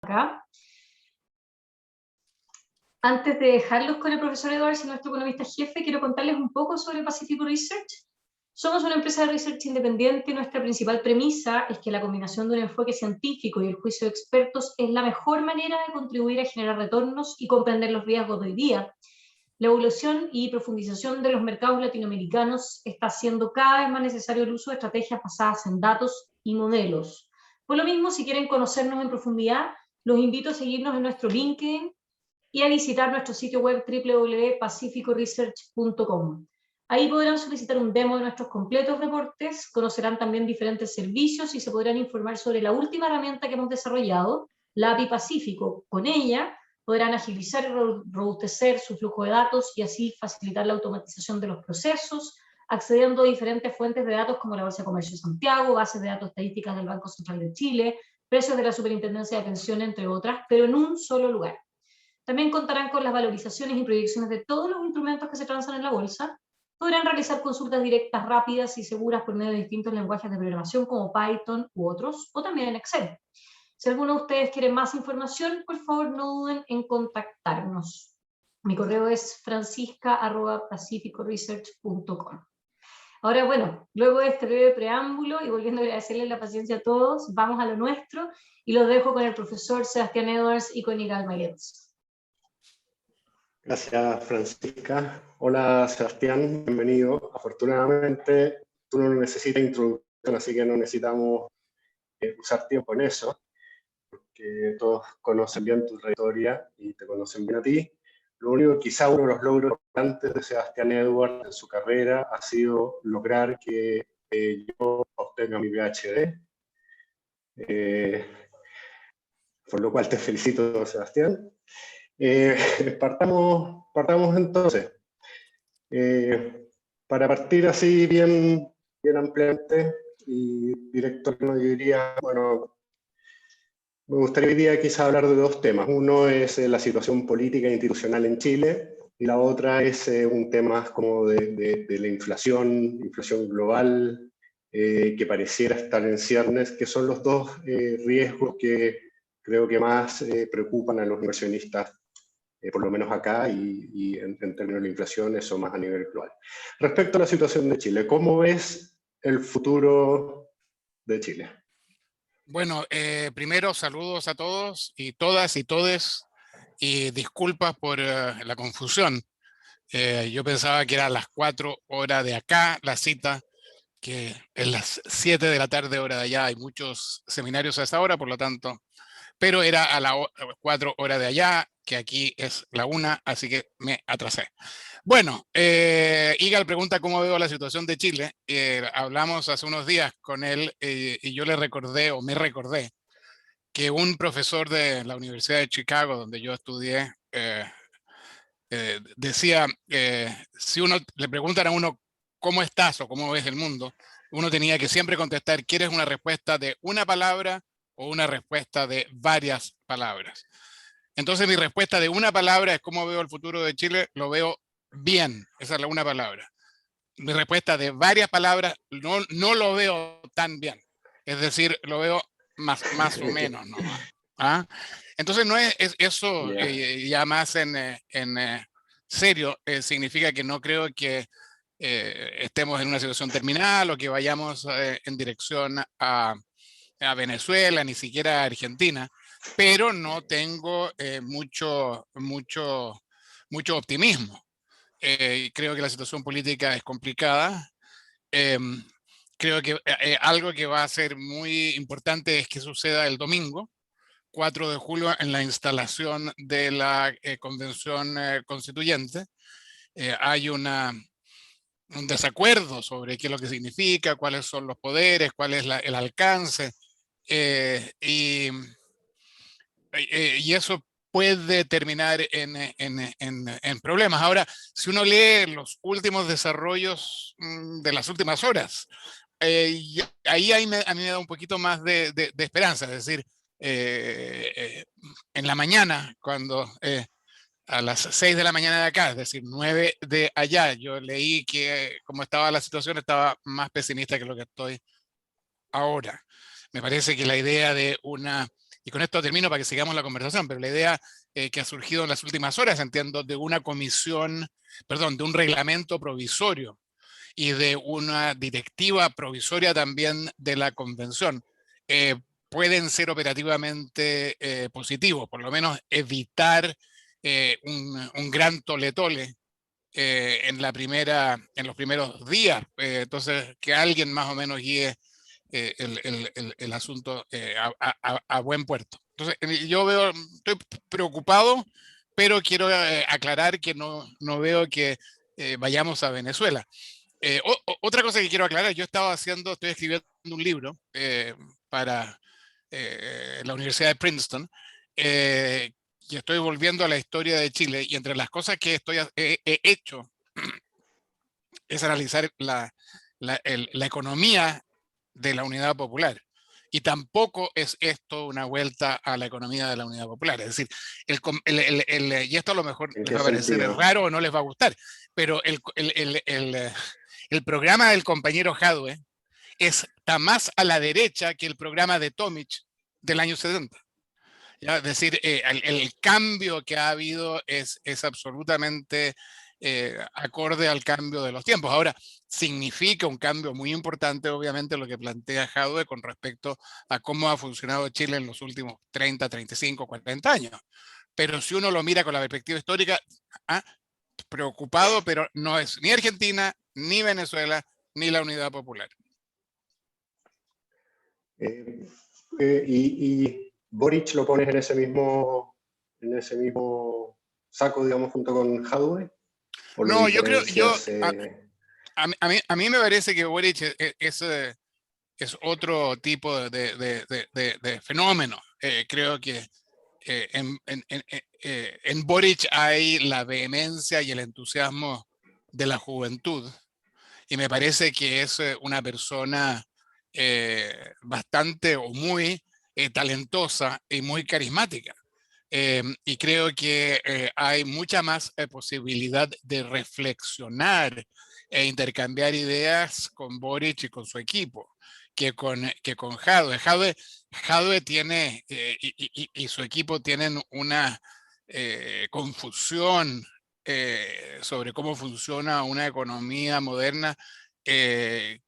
acá. Antes de dejarlos con el profesor Edwards y nuestro economista jefe, quiero contarles un poco sobre Pacifico Research. Somos una empresa de research independiente y nuestra principal premisa es que la combinación de un enfoque científico y el juicio de expertos es la mejor manera de contribuir a generar retornos y comprender los riesgos de hoy día. La evolución y profundización de los mercados latinoamericanos está haciendo cada vez más necesario el uso de estrategias basadas en datos y modelos. Por lo mismo, si quieren conocernos en profundidad, los invito a seguirnos en nuestro LinkedIn y a visitar nuestro sitio web www.pacificoresearch.com. Ahí podrán solicitar un demo de nuestros completos reportes, conocerán también diferentes servicios y se podrán informar sobre la última herramienta que hemos desarrollado, la API Pacífico. Con ella podrán agilizar y robustecer su flujo de datos y así facilitar la automatización de los procesos, accediendo a diferentes fuentes de datos como la Bolsa de Comercio de Santiago, bases de datos estadísticas del Banco Central de Chile, precios de la Superintendencia de Pensiones, entre otras, pero en un solo lugar. También contarán con las valorizaciones y proyecciones de todos los instrumentos que se transan en la bolsa. Podrán realizar consultas directas, rápidas y seguras por medio de distintos lenguajes de programación como Python u otros, o también en Excel. Si alguno de ustedes quiere más información, por favor no duden en contactarnos. Mi correo es francisca@pacificoresearch.com. Ahora, bueno, luego de este breve preámbulo y volviendo a agradecerles la paciencia a todos, vamos a lo nuestro y los dejo con el profesor Sebastián Edwards y con Igal Mayetz. Gracias, Francisca. Hola, Sebastián, bienvenido. Afortunadamente, tú no necesitas introducción, así que no necesitamos usar tiempo en eso, porque todos conocen bien tu trayectoria y te conocen bien a ti. Lo único, quizá uno de los logros importantes de Sebastián Edwards en su carrera ha sido lograr que yo obtenga mi PhD, por lo cual te felicito, Sebastián. Partamos entonces. Para partir así bien ampliamente y directo, yo diría, bueno, me gustaría hoy día quizá hablar de dos temas. Uno es la situación política e institucional en Chile y la otra es un tema como de la inflación global, que pareciera estar en ciernes, que son los dos riesgos que creo que más preocupan a los inversionistas, por lo menos acá, y en términos de inflación, eso más a nivel global. Respecto a la situación de Chile, ¿cómo ves el futuro de Chile? Bueno, primero saludos a todos y todas y todes, y disculpas por la confusión. Yo pensaba que era a las 4 horas de acá la cita, que es las 7 de la tarde hora de allá. Hay muchos seminarios a esa hora, por lo tanto, pero era a las 4 horas de allá, que aquí es la 1, así que me atrasé. Bueno, Igal pregunta cómo veo la situación de Chile. Hablamos hace unos días con él y yo le recordé, o me recordé, que un profesor de la Universidad de Chicago, donde yo estudié, decía, si uno le preguntan a uno cómo estás o cómo ves el mundo, uno tenía que siempre contestar, ¿quieres una respuesta de una palabra o una respuesta de varias palabras? Entonces mi respuesta de una palabra es cómo veo el futuro de Chile. Lo veo bien, esa es la una palabra. Mi respuesta de varias palabras, no lo veo tan bien. Es decir, lo veo más o menos nomás. ¿Ah? Entonces no es eso, ya más en serio, significa que no creo que estemos en una situación terminal o que vayamos en dirección a Venezuela, ni siquiera a Argentina, pero no tengo mucho optimismo. Creo que la situación política es complicada. Creo que algo que va a ser muy importante es que suceda el domingo, 4 de julio, en la instalación de la Convención Constituyente. Hay un desacuerdo sobre qué es lo que significa, cuáles son los poderes, cuál es el alcance, y eso puede terminar en problemas. Ahora, si uno lee los últimos desarrollos de las últimas horas, ahí a mí me da un poquito más de esperanza. Es decir, en la mañana, cuando a las 6 de la mañana de acá, es decir, 9 de allá, yo leí que como estaba la situación, estaba más pesimista que lo que estoy ahora. Me parece que la idea de una y con esto termino para que sigamos la conversación, pero la idea que ha surgido en las últimas horas, entiendo, de una comisión, perdón, de un reglamento provisorio y de una directiva provisoria también de la convención, pueden ser operativamente positivos, por lo menos evitar un gran tole-tole en los primeros días. Entonces, que alguien más o menos guíe el asunto a buen puerto. Entonces, yo estoy preocupado, pero quiero aclarar que no veo que vayamos a Venezuela. Otra cosa que quiero aclarar, estoy escribiendo un libro para la Universidad de Princeton, y estoy volviendo a la historia de Chile, y entre las cosas que he hecho es analizar la economía de la Unidad Popular. Y tampoco es esto una vuelta a la economía de la Unidad Popular. Es decir, y esto a lo mejor les va a parecer raro o no les va a gustar, pero el programa del compañero Jadwe está más a la derecha que el programa de Tomic del año 70. ¿Ya? Es decir, el cambio que ha habido es absolutamente acorde al cambio de los tiempos. Ahora, significa un cambio muy importante, obviamente, lo que plantea Jadwe con respecto a cómo ha funcionado Chile en los últimos 30, 35, 40 años. Pero si uno lo mira con la perspectiva histórica, preocupado, pero no es ni Argentina, ni Venezuela, ni la Unidad Popular. Y Boric lo pones en ese mismo saco, digamos, junto con Jadwe. No, yo creo, a mí me parece que Boric es otro tipo de fenómeno. Creo que en Boric hay la vehemencia y el entusiasmo de la juventud, y me parece que es una persona bastante o muy talentosa y muy carismática. Y creo que hay mucha más posibilidad de reflexionar e intercambiar ideas con Boric y con su equipo que con Jadwe. Jadwe tiene y su equipo tienen una confusión sobre cómo funciona una economía moderna que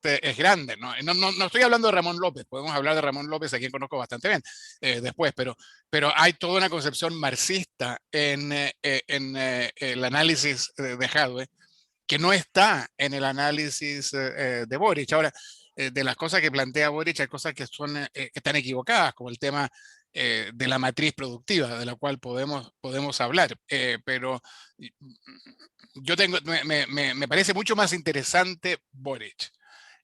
es grande, ¿no? No estoy hablando de Ramón López, podemos hablar de Ramón López, a quien conozco bastante bien después, pero hay toda una concepción marxista en el análisis de Jadwe que no está en el análisis de Boric. Ahora, de las cosas que plantea Boric, hay cosas que están equivocadas, como el tema de la matriz productiva, de la cual podemos hablar, pero me parece mucho más interesante Boric.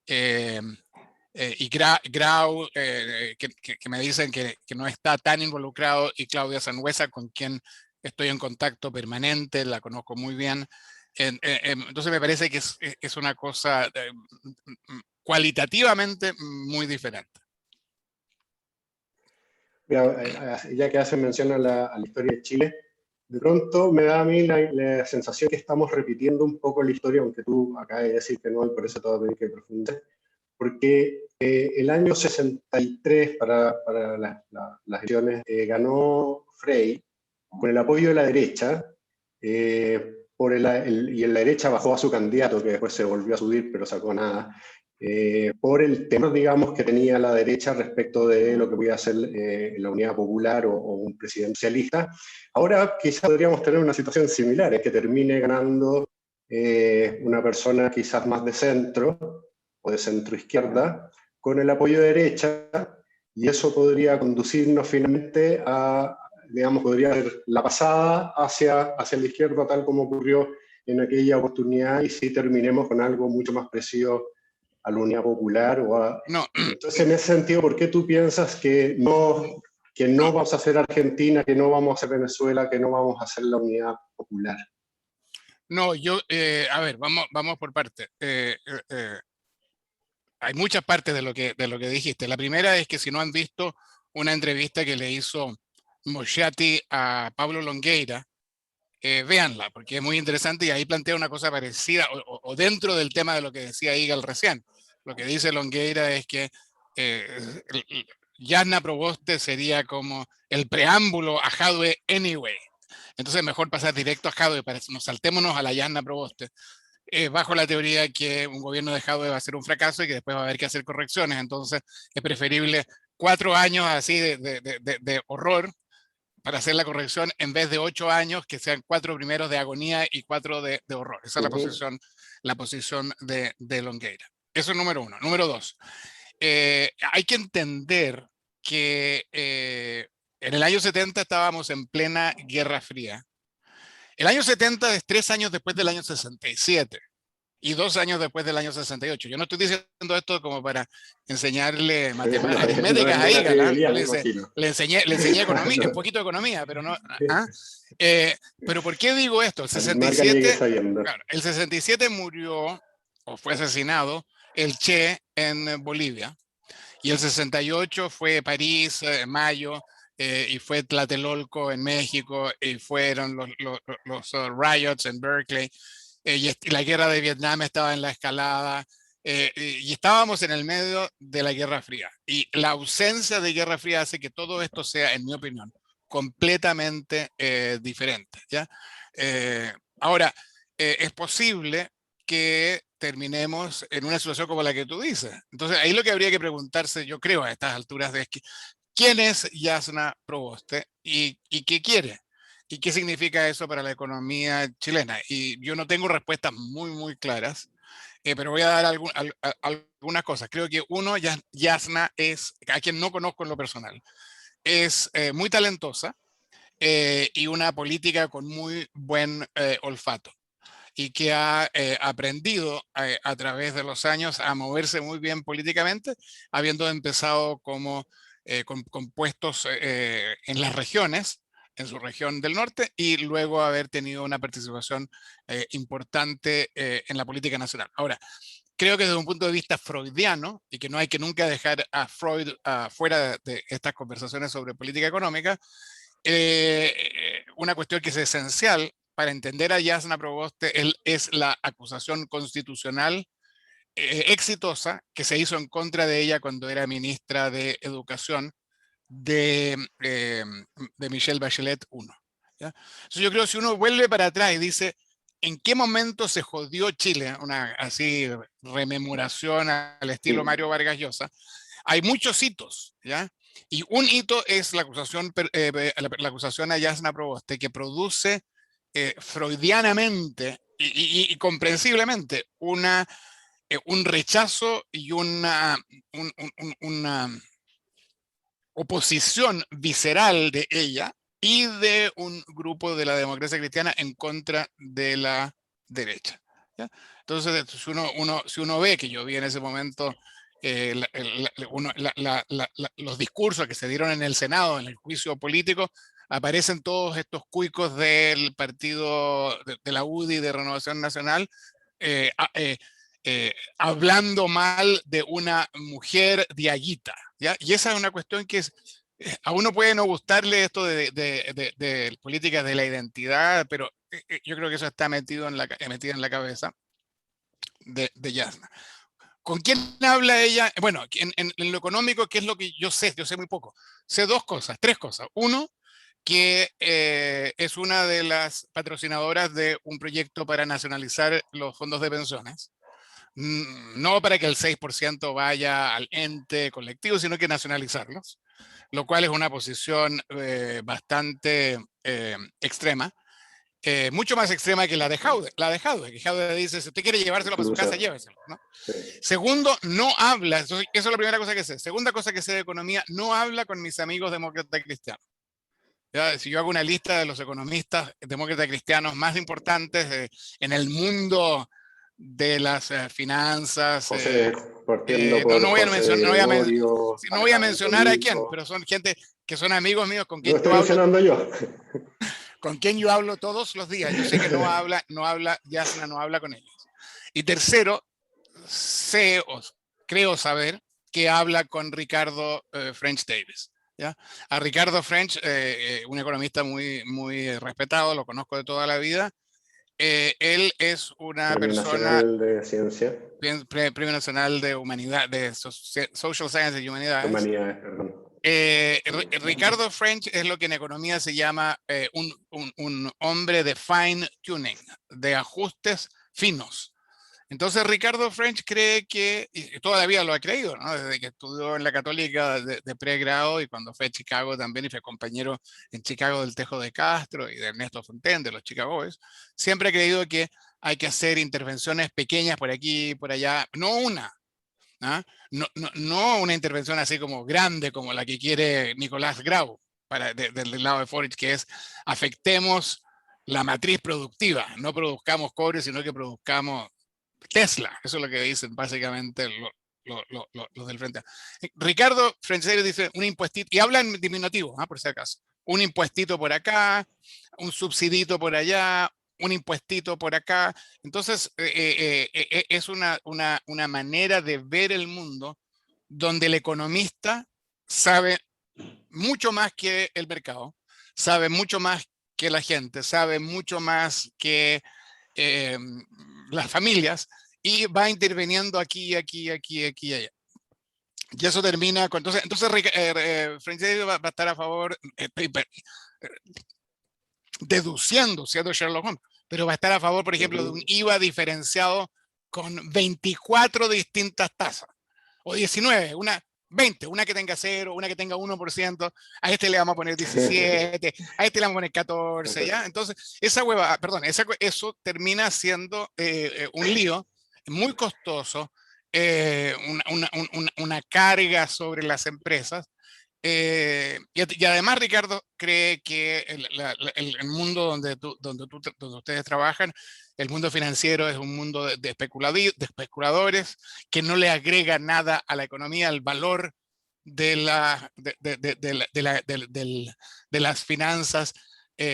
Y Grau, que me dicen que no está tan involucrado, y Claudia Sangüesa, con quien estoy en contacto permanente, la conozco muy bien. Entonces me parece que es una cosa cualitativamente muy diferente. Ya que hacen mención a la historia de Chile, de pronto me da a mí la sensación que estamos repitiendo un poco la historia, aunque tú acabas de decir que no, y por eso todo tiene que profundizar, porque el año 63 para las elecciones ganó Frei con el apoyo de la derecha, y en la derecha bajó a su candidato, que después se volvió a subir, pero sacó nada, por el temor, digamos, que tenía la derecha respecto de lo que podía hacer la Unidad Popular o un presidencialista. Ahora quizás podríamos tener una situación similar, es que termine ganando una persona quizás más de centro o de centro-izquierda, con el apoyo de derecha, y eso podría conducirnos finalmente a, digamos, podría ser la pasada hacia la izquierda, tal como ocurrió en aquella oportunidad, y si terminemos con algo mucho más parecido a la Unidad Popular. No. Entonces, en ese sentido, ¿por qué tú piensas que no vamos a hacer Argentina, que no vamos a hacer Venezuela, que no vamos a hacer la Unidad Popular? No, a ver, vamos por partes. Hay muchas partes de lo que dijiste. La primera es que si no han visto una entrevista que le hizo Moschati a Pablo Longueira, véanla, porque es muy interesante, y ahí plantea una cosa parecida, o dentro del tema de lo que decía Igal recién. Lo que dice Longueira es que Jasna Proboste sería como el preámbulo a Jadwe anyway. Entonces mejor pasar directo a Jadwe, para nos saltémonos a la Jasna Proboste, bajo la teoría que un gobierno de Jadwe va a ser un fracaso y que después va a haber que hacer correcciones. Entonces es preferible 4 años así de horror para hacer la corrección, en vez de 8 años que sean 4 primeros de agonía y 4 de horror. Esa es la posición de Longueira. Eso es número 1. Número 2. Hay que entender que en el año 70 estábamos en plena Guerra Fría. El año 70 es 3 años después del año 67 y 2 años después del año 68. Yo no estoy diciendo esto como para enseñarle matemáticas, aritméticas a Iga, le enseñé economía, un poquito de economía, pero no. Pero ¿por qué digo esto? El 67 murió o fue asesinado el Che en Bolivia, y el 68 fue París, Mayo, y fue Tlatelolco en México, y fueron los riots en Berkeley, y la guerra de Vietnam estaba en la escalada, y estábamos en el medio de la Guerra Fría. Y la ausencia de Guerra Fría hace que todo esto sea, en mi opinión, completamente diferente, ¿ya? Ahora, es posible que terminemos en una situación como la que tú dices. Entonces, ahí lo que habría que preguntarse, yo creo, a estas alturas, es que, ¿quién es Jasna Proboste y qué quiere? ¿Y qué significa eso para la economía chilena? Y yo no tengo respuestas muy claras, pero voy a dar algunas cosas. Creo que uno, Jasna es, a quien no conozco en lo personal, es muy talentosa y una política con muy buen olfato, y que ha aprendido a través de los años a moverse muy bien políticamente, habiendo empezado como con puestos en las regiones, en su región del norte, y luego haber tenido una participación importante en la política nacional. Ahora, creo que desde un punto de vista freudiano, y que no hay que nunca dejar a Freud fuera de estas conversaciones sobre política económica, una cuestión que es esencial para entender a Jasna Proboste es la acusación constitucional exitosa que se hizo en contra de ella cuando era ministra de Educación de Michelle Bachelet I. ¿Ya? Entonces yo creo que si uno vuelve para atrás y dice, ¿en qué momento se jodió Chile? Una así rememoración al estilo Mario Vargas Llosa. Hay muchos hitos, ¿ya? Y un hito es la acusación a Jasna Proboste, que produce freudianamente y comprensiblemente un rechazo y una oposición visceral de ella y de un grupo de la democracia cristiana en contra de la derecha, ¿ya? Entonces, si uno ve, que yo vi en ese momento los discursos que se dieron en el Senado, en el juicio político, aparecen todos estos cuicos del partido de la UDI, de Renovación Nacional, hablando mal de una mujer diaguita, ¿ya? Y esa es una cuestión que a uno puede no gustarle esto de políticas de la identidad, pero yo creo que eso está metido en la cabeza de Jasna. ¿Con quién habla ella? Bueno, en lo económico, ¿qué es lo que yo sé? Yo sé muy poco. Sé tres cosas. Uno, que es una de las patrocinadoras de un proyecto para nacionalizar los fondos de pensiones. No para que el 6% vaya al ente colectivo, sino que nacionalizarlos, lo cual es una posición bastante extrema. Mucho más extrema que la de Jadwe. Que Jadwe dice, si usted quiere llevárselo para su casa, lléveselo, ¿no? Sí. Segundo, no habla, eso es la primera cosa que sé. Segunda cosa que sé de economía, no habla con mis amigos demócratas cristianos. ¿Ya? Si yo hago una lista de los economistas demócratas cristianos más importantes en el mundo de las finanzas, no voy a mencionar a quién, pero son gente que son amigos míos con quien con quien yo hablo todos los días. Yo sé que Jasna no habla con ellos. Y tercero, sé o creo saber que habla con Ricardo French Davis, ¿ya? A Ricardo French, un economista muy respetado, lo conozco de toda la vida. Él es una Premio Nacional de Ciencia. Premio Nacional de Humanidad, de Social Sciences y Humanidades. Humanidades, perdón. Ricardo French es lo que en economía se llama un hombre de fine tuning, de ajustes finos. Entonces Ricardo French cree que, y todavía lo ha creído, ¿no? Desde que estudió en la Católica de pregrado y cuando fue a Chicago también y fue compañero en Chicago del Tejo de Castro y de Ernesto Fontaine, de los Chicago Boys, siempre ha creído que hay que hacer intervenciones pequeñas por aquí, por allá, no una, ¿ah? No una intervención así como grande como la que quiere Nicolás Grau del lado de Forage, que es afectemos la matriz productiva, no produzcamos cobre, sino que produzcamos Tesla. Eso es lo que dicen básicamente los del frente. Ricardo Francesco dice un impuestito, y habla en diminutivo, por si acaso. Un impuestito por acá, un subsidito por allá, un impuestito por acá. Entonces, es una manera de ver el mundo donde el economista sabe mucho más que el mercado, sabe mucho más que la gente, sabe mucho más que las familias, y va interviniendo aquí, aquí, aquí, aquí y allá. Y eso termina con... Entonces Francesco va a estar a favor, deduciendo, siendo Sherlock Holmes, pero va a estar a favor, por ejemplo, de un IVA diferenciado con 24 distintas tasas, o 19, 20, una que tenga 0, una que tenga 1%, a este le vamos a poner 17, a este le vamos a poner 14, ¿ya? Entonces, esa hueva, perdón, eso termina siendo un lío muy costoso, una carga sobre las empresas. Y además Ricardo cree que el mundo donde ustedes trabajan, el mundo financiero es un mundo de especuladores que no le agrega nada a la economía, al valor de las finanzas.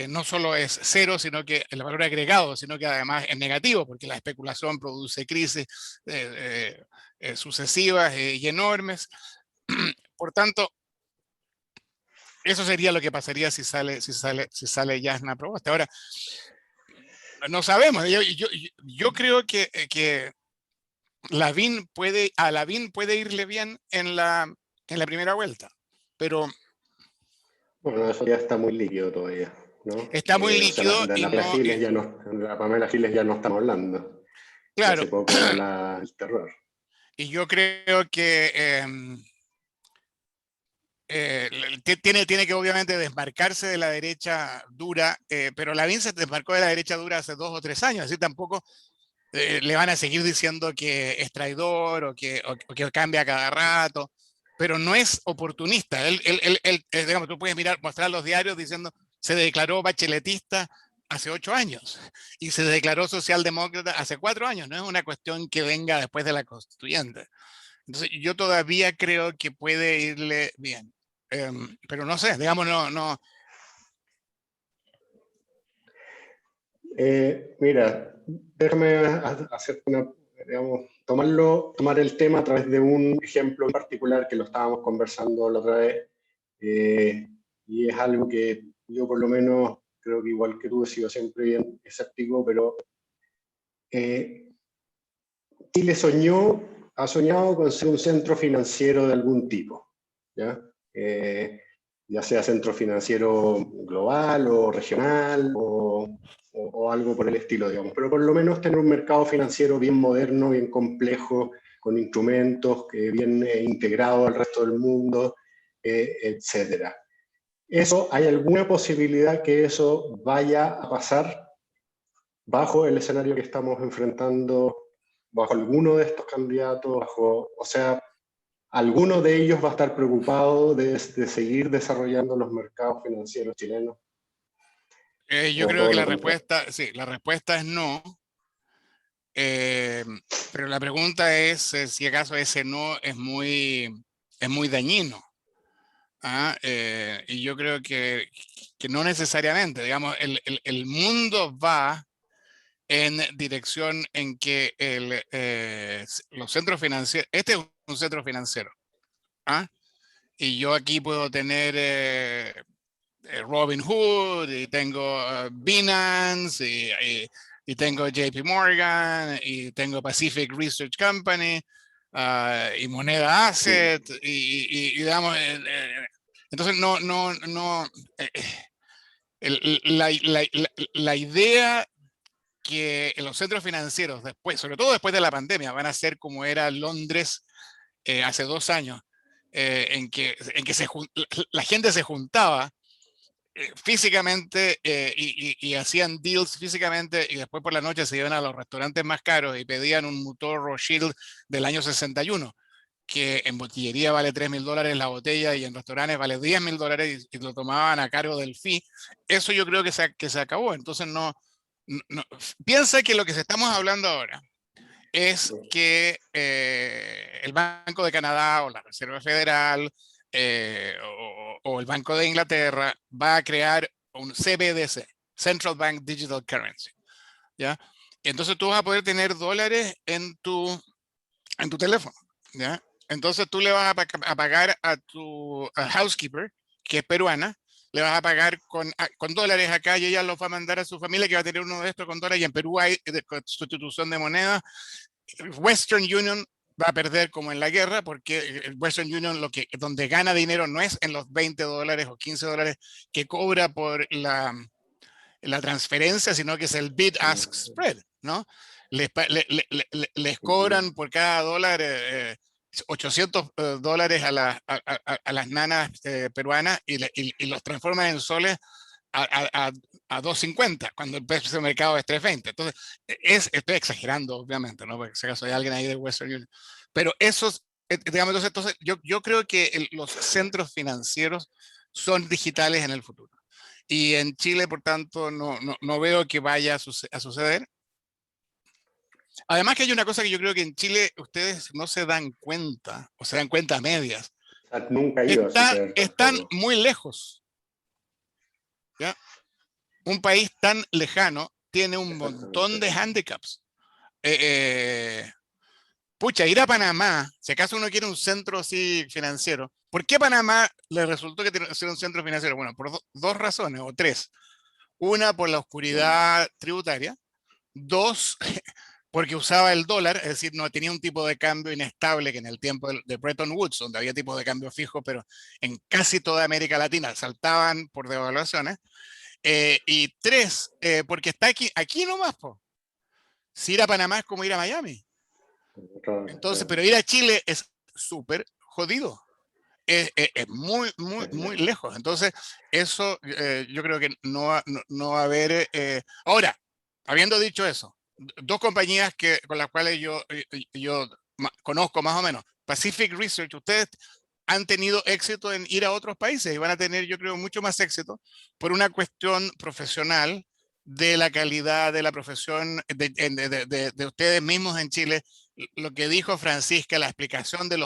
No solo es cero, sino que el valor agregado, sino que además es negativo, porque la especulación produce crisis sucesivas y enormes. Por tanto, eso sería lo que pasaría si sale Jasna Proboste. Ahora, no sabemos. Yo creo que a Lavín puede irle bien en la primera vuelta, pero bueno, eso ya está muy líquido todavía, ¿no? está muy líquido. O sea, la Pamela Giles ya no estamos hablando. Claro. Hace poco era el terror. Y yo creo que tiene que obviamente desmarcarse de la derecha dura, pero Lavín se desmarcó de la derecha dura hace 2 o 3 años, así tampoco le van a seguir diciendo que es traidor o que cambia cada rato, pero no es oportunista. Digamos, tú puedes mostrar los diarios diciendo se declaró bacheletista hace 8 años y se declaró socialdemócrata hace 4 años. No es una cuestión que venga después de la constituyente. Entonces, yo todavía creo que puede irle bien. Pero no sé, digamos, no. Mira, déjame hacer tomar el tema a través de un ejemplo en particular que lo estábamos conversando la otra vez, y es algo que yo por lo menos creo que igual que tú he sido siempre bien escéptico, pero Chile ha soñado con ser un centro financiero de algún tipo, ¿ya? Ya sea centro financiero global o regional o algo por el estilo, digamos, pero por lo menos tener un mercado financiero bien moderno, bien complejo, con instrumentos bien integrados al resto del mundo, etcétera. ¿Hay alguna posibilidad que eso vaya a pasar bajo el escenario que estamos enfrentando, bajo alguno de estos candidatos, o sea, alguno de ellos va a estar preocupado de seguir desarrollando los mercados financieros chilenos? Yo creo que la respuesta es no. Pero la pregunta es si acaso ese no es muy dañino. Y yo creo que no necesariamente. Digamos, el mundo va en dirección en que los centros financieros, este es un centro financiero, y yo aquí puedo tener Robinhood, y tengo Binance, y tengo JP Morgan, y tengo Pacific Research Company, y Moneda Asset, y digamos, Entonces, la idea que los centros financieros después, sobre todo después de la pandemia, van a ser como era Londres hace 2 años, en que la gente se juntaba físicamente y hacían deals físicamente y después por la noche se iban a los restaurantes más caros y pedían un motor Rothschild del año 61, que en botillería vale $3.000 la botella y en restaurantes vale $10.000 y lo tomaban a cargo del fee. Eso yo creo que se acabó. Entonces piensa que lo que estamos hablando ahora es que el Banco de Canadá o la Reserva Federal o el Banco de Inglaterra va a crear un CBDC, Central Bank Digital Currency, ¿ya? Entonces tú vas a poder tener dólares en tu teléfono, ¿ya? Entonces tú le vas a pagar a tu housekeeper, que es peruana, le vas a pagar con dólares acá y ella los va a mandar a su familia que va a tener uno de estos con dólares, y en Perú hay sustitución de moneda. Western Union va a perder como en la guerra, porque el Western Union donde gana dinero no es en los $20 o $15 que cobra por la transferencia, sino que es el bid-ask spread, ¿no? Les cobran por cada dólar $800 a las nanas peruanas y los transforman en soles a 2.50 cuando el precio de mercado es 3.20. Entonces, estoy exagerando, obviamente, ¿no? Porque si acaso hay alguien ahí de Western Union. Pero esos, digamos, entonces yo creo que los centros financieros son digitales en el futuro. Y en Chile, por tanto, no veo que vaya a suceder. Además que hay una cosa que yo creo que en Chile ustedes no se dan cuenta, o se dan cuenta a medias. Nunca ha ido a suceder. Están muy lejos, ¿ya? Un país tan lejano tiene un montón de handicaps. Pucha, ir a Panamá, si acaso uno quiere un centro así financiero, ¿por qué Panamá le resultó que tiene que ser un centro financiero? Bueno, por dos razones o tres. Una, por la oscuridad tributaria. Dos, porque usaba el dólar, es decir, no tenía un tipo de cambio inestable que en el tiempo de Bretton Woods, donde había tipos de cambio fijo, pero en casi toda América Latina saltaban por devaluaciones. Y tres, porque está aquí nomás, po. Si ir a Panamá es como ir a Miami. Entonces, pero ir a Chile es súper jodido. Es muy, muy, muy lejos. Entonces, eso yo creo que no va a haber... Ahora, habiendo dicho eso, dos compañías con las cuales yo conozco más o menos, Pacific Research, ustedes han tenido éxito en ir a otros países y van a tener, yo creo, mucho más éxito por una cuestión profesional de la calidad de la profesión de ustedes mismos en Chile. Lo que dijo Francisca, la explicación de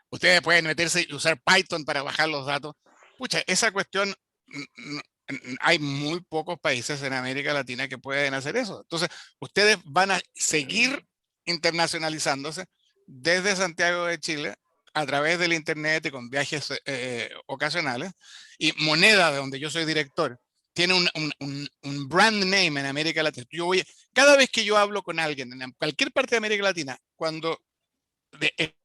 ustedes pueden meterse y usar Python para bajar los datos. Pucha, esa cuestión, hay muy pocos países en América Latina que pueden hacer eso. Entonces, ustedes van a seguir internacionalizándose desde Santiago de Chile a través del internet y con viajes ocasionales. Y Moneda, de donde yo soy director, tiene un brand name en América Latina. Cada vez que yo hablo con alguien en cualquier parte de América Latina, cuando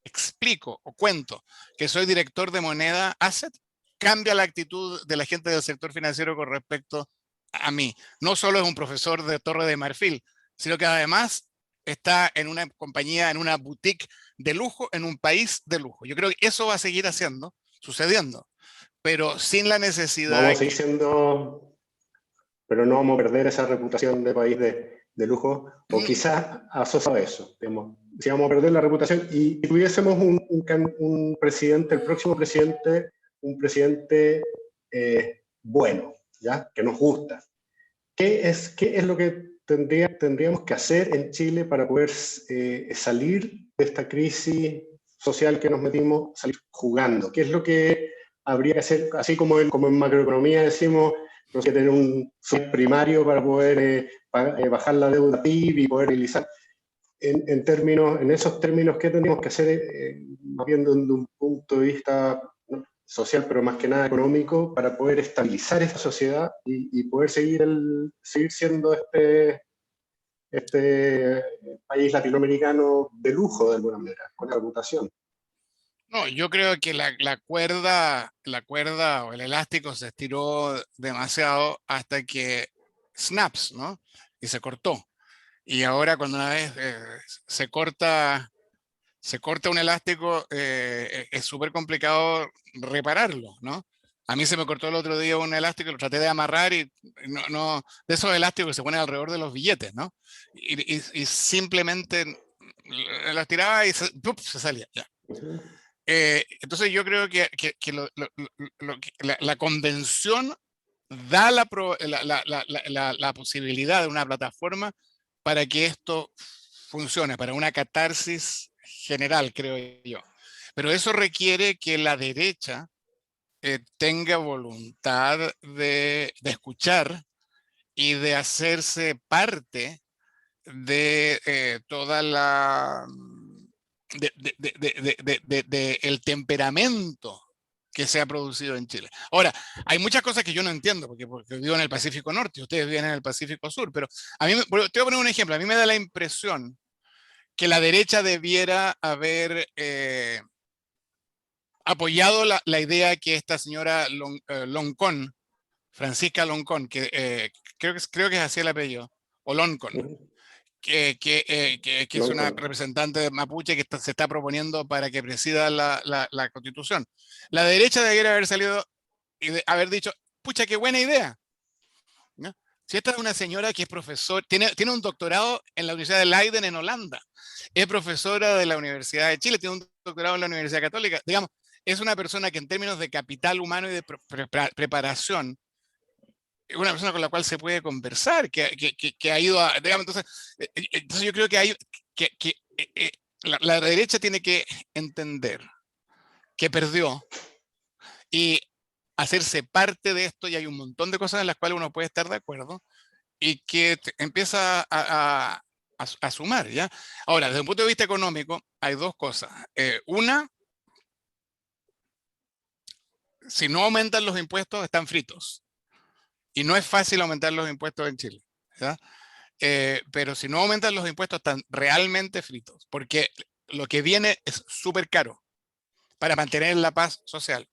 explico o cuento que soy director de Moneda Asset, cambia la actitud de la gente del sector financiero con respecto a mí. No solo es un profesor de Torre de Marfil, sino que además está en una compañía, en una boutique de lujo, en un país de lujo. Yo creo que eso va a seguir sucediendo, pero sin la necesidad... Vamos a seguir siendo, pero no vamos a perder esa reputación de país de lujo, o quizás asociado a eso. Digamos, si vamos a perder la reputación y tuviésemos un presidente, el próximo presidente, un presidente bueno, ¿ya? Que nos gusta. ¿Qué es lo que tendríamos que hacer en Chile para poder salir de esta crisis social que nos metimos, salir jugando? ¿Qué es lo que habría que hacer? Así como en macroeconomía decimos, no sé, tener un primario para poder bajar la deuda PIB y poder realizar. En esos términos, ¿qué tendríamos que hacer, más bien desde un punto de vista social, pero más que nada económico, para poder estabilizar esta sociedad y poder seguir siendo este país latinoamericano de lujo, de alguna manera, con la reputación? No, yo creo que la cuerda o el elástico se estiró demasiado hasta que snaps, ¿no? Y se cortó. Y ahora cuando una vez se corta un elástico, es súper complicado repararlo, ¿no? A mí se me cortó el otro día un elástico, lo traté de amarrar y de esos elásticos que se ponen alrededor de los billetes, ¿no? Y simplemente lo estiraba y ¡pup! Se salía, ya. Entonces yo creo que la convención da la posibilidad de una plataforma para que esto funcione, para una catarsis general, creo yo. Pero eso requiere que la derecha tenga voluntad de escuchar y de hacerse parte de toda la el temperamento que se ha producido en Chile. Ahora, hay muchas cosas que yo no entiendo, porque vivo en el Pacífico Norte y ustedes viven en el Pacífico Sur, pero a mí, te voy a poner un ejemplo, a mí me da la impresión que la derecha debiera haber apoyado la idea que esta señora Loncón, Francisca Loncón, que creo que es así el apellido, o Loncón, que es una representante mapuche que se está proponiendo para que presida la Constitución. La derecha debería haber salido y haber dicho, pucha, qué buena idea, ¿no? Si esta es una señora que es profesor, tiene un doctorado en la Universidad de Leiden en Holanda, es profesora de la Universidad de Chile, tiene un doctorado en la Universidad Católica, digamos, es una persona que en términos de capital humano y de preparación, es una persona con la cual se puede conversar, que ha ido a, digamos, entonces yo creo que hay, la derecha tiene que entender que perdió y hacerse parte de esto, y hay un montón de cosas en las cuales uno puede estar de acuerdo, y que empieza a sumar, ¿ya? Ahora, desde un punto de vista económico, hay dos cosas. Una, si no aumentan los impuestos, están fritos. Y no es fácil aumentar los impuestos en Chile, ¿ya? Pero si no aumentan los impuestos, están realmente fritos, porque lo que viene es súper caro para mantener la paz social.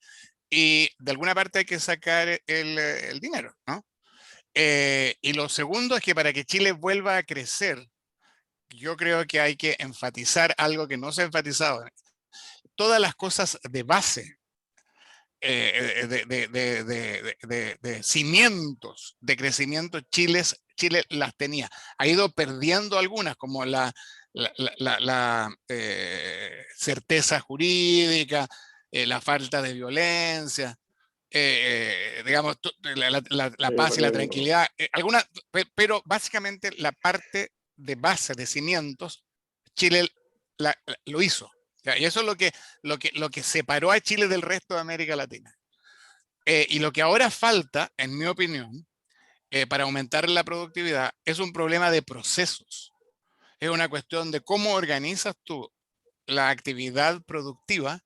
Y de alguna parte hay que sacar el dinero, ¿no? Y lo segundo es que para que Chile vuelva a crecer, yo creo que hay que enfatizar algo que no se ha enfatizado. Todas las cosas de base, de cimientos de crecimiento, Chile las tenía. Ha ido perdiendo algunas, como la certeza jurídica, la falta de violencia, digamos, la paz y la tranquilidad, pero básicamente la parte de base, de cimientos, Chile lo hizo. Y eso es lo que separó a Chile del resto de América Latina. Y lo que ahora falta, en mi opinión, para aumentar la productividad, es un problema de procesos. Es una cuestión de cómo organizas tú la actividad productiva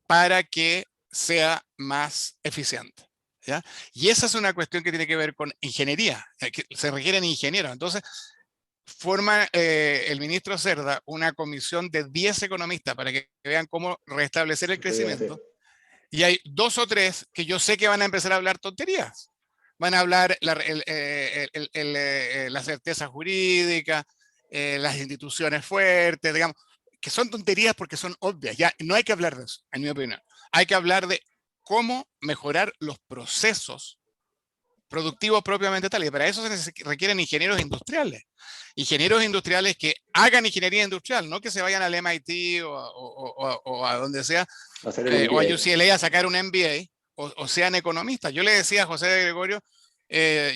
para que sea más eficiente, ¿ya? Y esa es una cuestión que tiene que ver con ingeniería, que se requieren ingenieros. Entonces, forma el ministro Cerda una comisión de 10 economistas para que vean cómo restablecer el crecimiento. Y hay 2 o 3 que yo sé que van a empezar a hablar tonterías. Van a hablar la certeza jurídica, las instituciones fuertes, digamos, que son tonterías porque son obvias. Ya no hay que hablar de eso, en mi opinión. Hay que hablar de cómo mejorar los procesos productivos propiamente tal. Y para eso se requieren ingenieros industriales. Ingenieros industriales que hagan ingeniería industrial, no que se vayan al MIT o a donde sea, o a UCLA a sacar un MBA, o sean economistas. Yo le decía a José de Gregorio,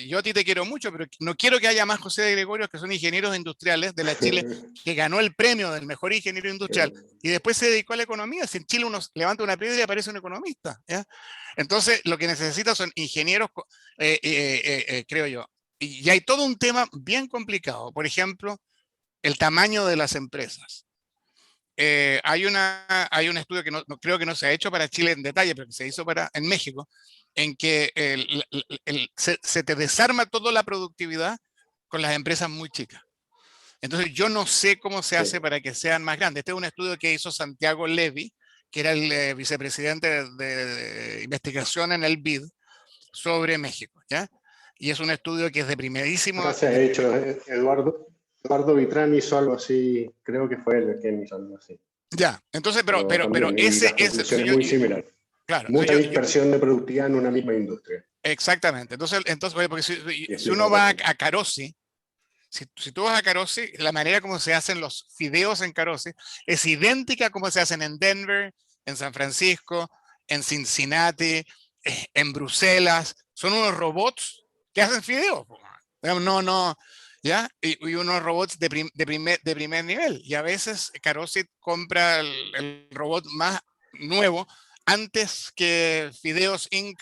yo a ti te quiero mucho, pero no quiero que haya más José de Gregorio que son ingenieros industriales de la Chile, que ganó el premio del mejor ingeniero industrial y después se dedicó a la economía. Si en Chile uno levanta una piedra y aparece un economista, ¿ya? Entonces, lo que necesita son ingenieros, creo yo. Y hay todo un tema bien complicado. Por ejemplo, el tamaño de las empresas. Hay un estudio que no creo que no se ha hecho para Chile en detalle, pero que se hizo en México, en que se te desarma toda la productividad con las empresas muy chicas. Entonces yo no sé cómo se hace para que sean más grandes. Este es un estudio que hizo Santiago Levy, que era el vicepresidente de investigación en el BID sobre México, ¿ya? Y es un estudio que es de primerísimo... Acá se ha hecho, Eduardo Vitrán hizo algo así, creo que fue el que hizo algo así. Ya, entonces, pero También, y ese, las conclusiones muy similares. claro, Mucha dispersión de productividad en una misma industria. exactamente. Entonces oye, porque si uno va a Carosi, si tú vas a Carosi, la manera como se hacen los fideos en Carosi es idéntica como se hacen en Denver, en San Francisco, en Cincinnati, en Bruselas. Son unos robots que hacen fideos. No, ¿ya? Y unos robots de primer nivel. Y a veces Carosi compra el robot más nuevo antes que Fideos Inc.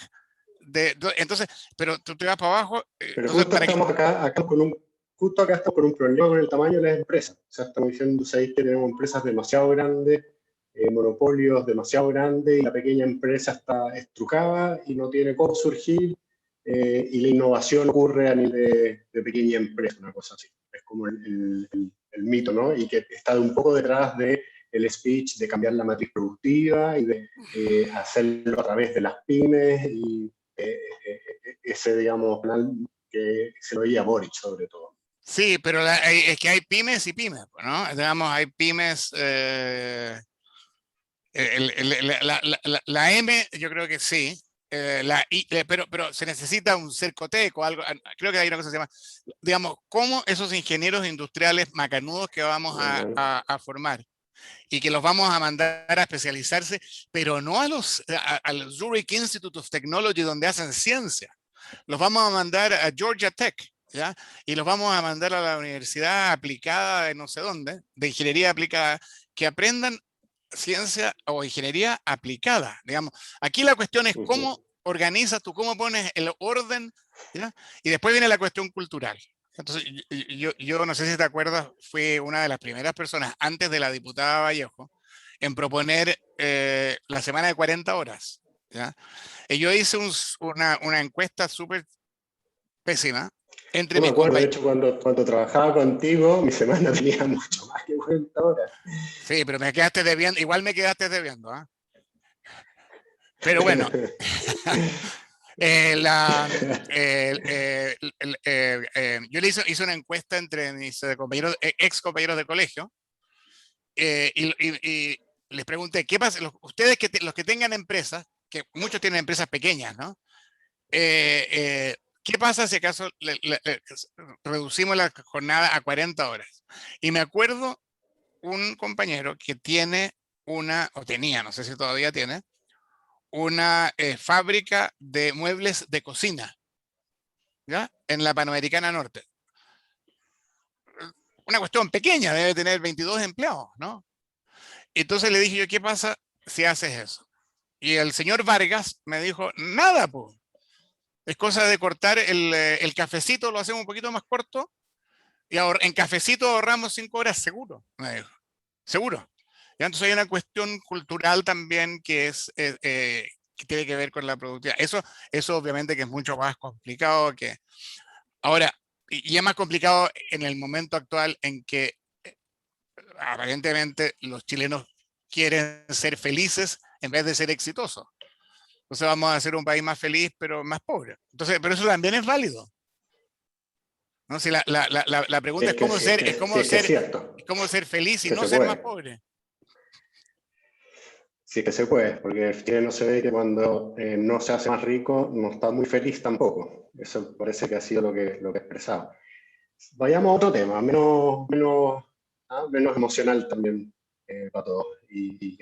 Entonces, pero tú te vas para abajo. Pero justo estamos acá con un problema con el tamaño de las empresas. O sea, estamos diciendo, ¿sabéis que tenemos empresas demasiado grandes, monopolios demasiado grandes, y la pequeña empresa está estrucada y no tiene cómo surgir, y la innovación ocurre a nivel de pequeña empresa, una cosa así. Es como el mito, ¿no? Y que está un poco detrás de el speech de cambiar la matriz productiva y de hacerlo a través de las pymes y ese, digamos, canal que se lo oía Boric sobre todo. Sí, pero es que hay pymes y pymes, ¿no? Digamos, hay pymes... la M, yo creo que sí. La I, pero se necesita un cercoteco, algo. Creo que hay una cosa que se llama, digamos, cómo esos ingenieros industriales macanudos que vamos a formar y que los vamos a mandar a especializarse, pero no al Zurich Institute of Technology donde hacen ciencia. Los vamos a mandar a Georgia Tech, ¿ya? Y los vamos a mandar a la universidad aplicada de no sé dónde, de ingeniería aplicada, que aprendan ciencia o ingeniería aplicada, digamos. Aquí la cuestión es cómo organizas tú, cómo pones el orden, ¿ya? Y después viene la cuestión cultural. Entonces, yo no sé si te acuerdas, fui una de las primeras personas antes de la diputada Vallejo en proponer la semana de 40 horas, ¿ya? Y yo hice una encuesta súper pésima entre mis compañeros. De hecho, cuando trabajaba contigo, mi semana tenía mucho más que 40 horas. Sí, pero me quedaste debiendo, igual me quedaste debiendo, ¿eh? Pero bueno, yo hice una encuesta entre mis compañeros, ex compañeros de colegio, y les pregunté, ¿qué pasa? Ustedes los que tengan empresas, que muchos tienen empresas pequeñas, ¿no? ¿Qué pasa si acaso reducimos la jornada a 40 horas? Y me acuerdo un compañero que tiene o tenía, no sé si todavía tiene, una fábrica de muebles de cocina, ¿ya? En la Panamericana Norte. Una cuestión pequeña, debe tener 22 empleados, ¿no? Entonces le dije yo, ¿qué pasa si haces eso? Y el señor Vargas me dijo, nada, pues. Es cosa de cortar el cafecito, lo hacemos un poquito más corto, y en cafecito ahorramos 5 horas seguro, me dijo. Seguro. ¿Ya? Entonces hay una cuestión cultural también que tiene que ver con la productividad. Eso obviamente que es mucho más complicado que... Ahora, y es más complicado en el momento actual en que aparentemente los chilenos quieren ser felices en vez de ser exitosos. Entonces vamos a ser un país más feliz, pero más pobre. Entonces, pero eso también es válido. ¿No? Si la pregunta es cómo ser feliz y no ser más pobre. Sí que se puede, porque el chileno se ve que cuando no se hace más rico no está muy feliz tampoco. Eso parece que ha sido lo que he expresado. Vayamos a otro tema, menos emocional también para todos y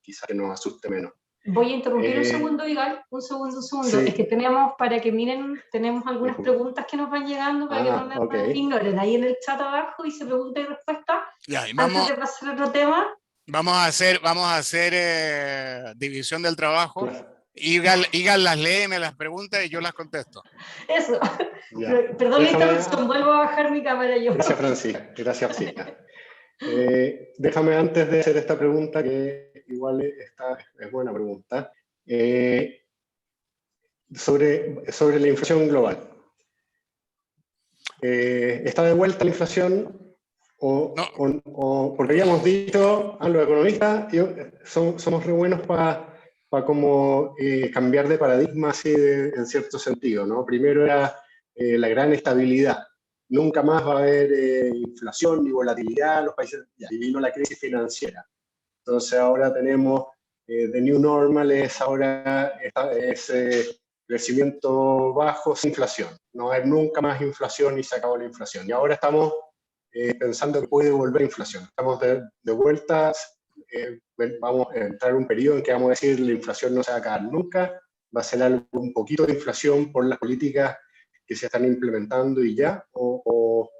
quizá que nos asuste menos. Voy a interrumpir un segundo, Vigal, un segundo. Sí. Es que tenemos algunas preguntas que nos van llegando para que no las ignoren. Ahí en el chat abajo dice pregunta y respuesta. Ya, antes de pasar a otro tema. Vamos a hacer división del trabajo. Claro. Igal las lee, me las pregunta y yo las contesto. Eso. Perdón la interrupción, vuelvo a bajar mi cámara yo. Gracias, Francisca. Déjame antes de hacer esta pregunta, que igual es buena pregunta, sobre la inflación global. Está de vuelta la inflación, No, Porque habíamos dicho, los economistas somos re buenos para como cambiar de paradigma así en cierto sentido, ¿no? Primero era la gran estabilidad. Nunca más va a haber inflación ni volatilidad en los países. Y vino la crisis financiera. Entonces ahora tenemos, the new normal es ahora crecimiento bajo sin inflación. No va a haber nunca más inflación y se acabó la inflación. Y ahora estamos pensando que puede volver inflación. Estamos de vuelta, vamos a entrar en un periodo en que vamos a decir la inflación no se va a acabar nunca, va a ser algo, un poquito de inflación por las políticas que se están implementando y ya, o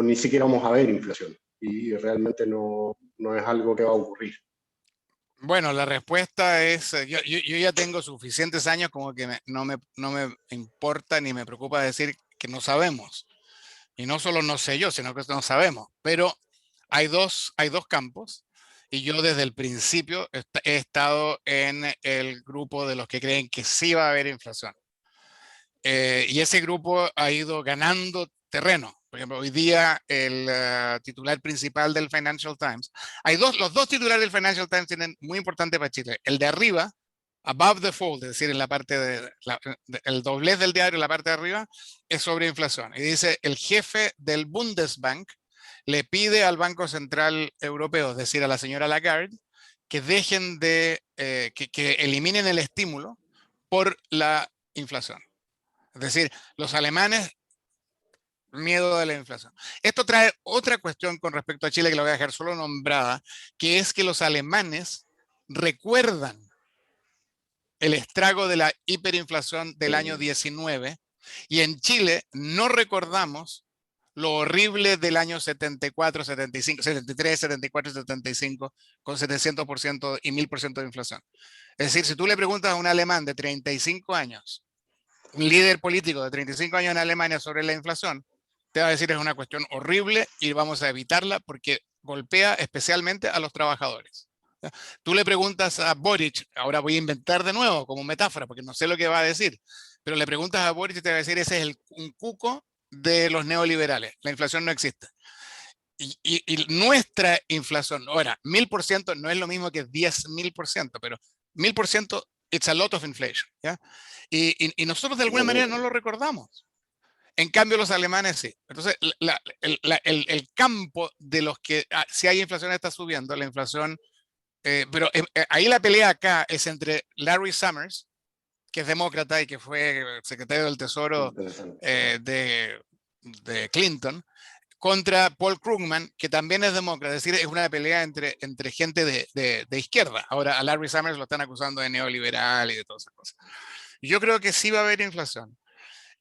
ni siquiera vamos a ver inflación. Y realmente no es algo que va a ocurrir. bueno, la respuesta es, yo ya tengo suficientes años como que no me importa ni me preocupa decir que no sabemos. Y no solo no sé yo, sino que no sabemos. Pero hay dos campos y yo desde el principio he estado en el grupo de los que creen que sí va a haber inflación. Y ese grupo ha ido ganando terreno. Por ejemplo, hoy día el titular principal del Financial Times, los dos titulares del Financial Times tienen muy importante para Chile. El de arriba, above the fold, es decir, en la parte el doblez del diario en la parte de arriba, es sobre inflación. Y dice, el jefe del Bundesbank le pide al Banco Central Europeo, es decir, a la señora Lagarde, que dejen que eliminen el estímulo por la inflación. Es decir, los alemanes, miedo de la inflación. Esto trae otra cuestión con respecto a Chile que la voy a dejar solo nombrada, que es que los alemanes recuerdan el estrago de la hiperinflación del año 19 y en Chile no recordamos lo horrible del año 74, 75, 73, 74, 75 con 700% y 1000% de inflación. Es decir, si tú le preguntas a un alemán de 35 años, un líder político de 35 años en Alemania sobre la inflación, te va a decir es una cuestión horrible y vamos a evitarla porque golpea especialmente a los trabajadores. Tú le preguntas a Boric, ahora voy a inventar de nuevo como metáfora porque no sé lo que va a decir, pero le preguntas a Boric y te va a decir ese es un cuco de los neoliberales, la inflación no existe. Y nuestra inflación, ahora, 1000% no es lo mismo que 10.000%, pero 1000% it's a lot of inflation, ¿ya? Y nosotros de alguna manera no lo recordamos. En cambio, los alemanes sí. Entonces, el campo de los que si hay inflación está subiendo, la inflación, pero ahí la pelea acá es entre Larry Summers, que es demócrata y que fue secretario del Tesoro de Clinton, contra Paul Krugman, que también es demócrata. Es decir, es una pelea entre gente de izquierda. Ahora a Larry Summers lo están acusando de neoliberal y de todas esas cosas. Yo creo que sí va a haber inflación.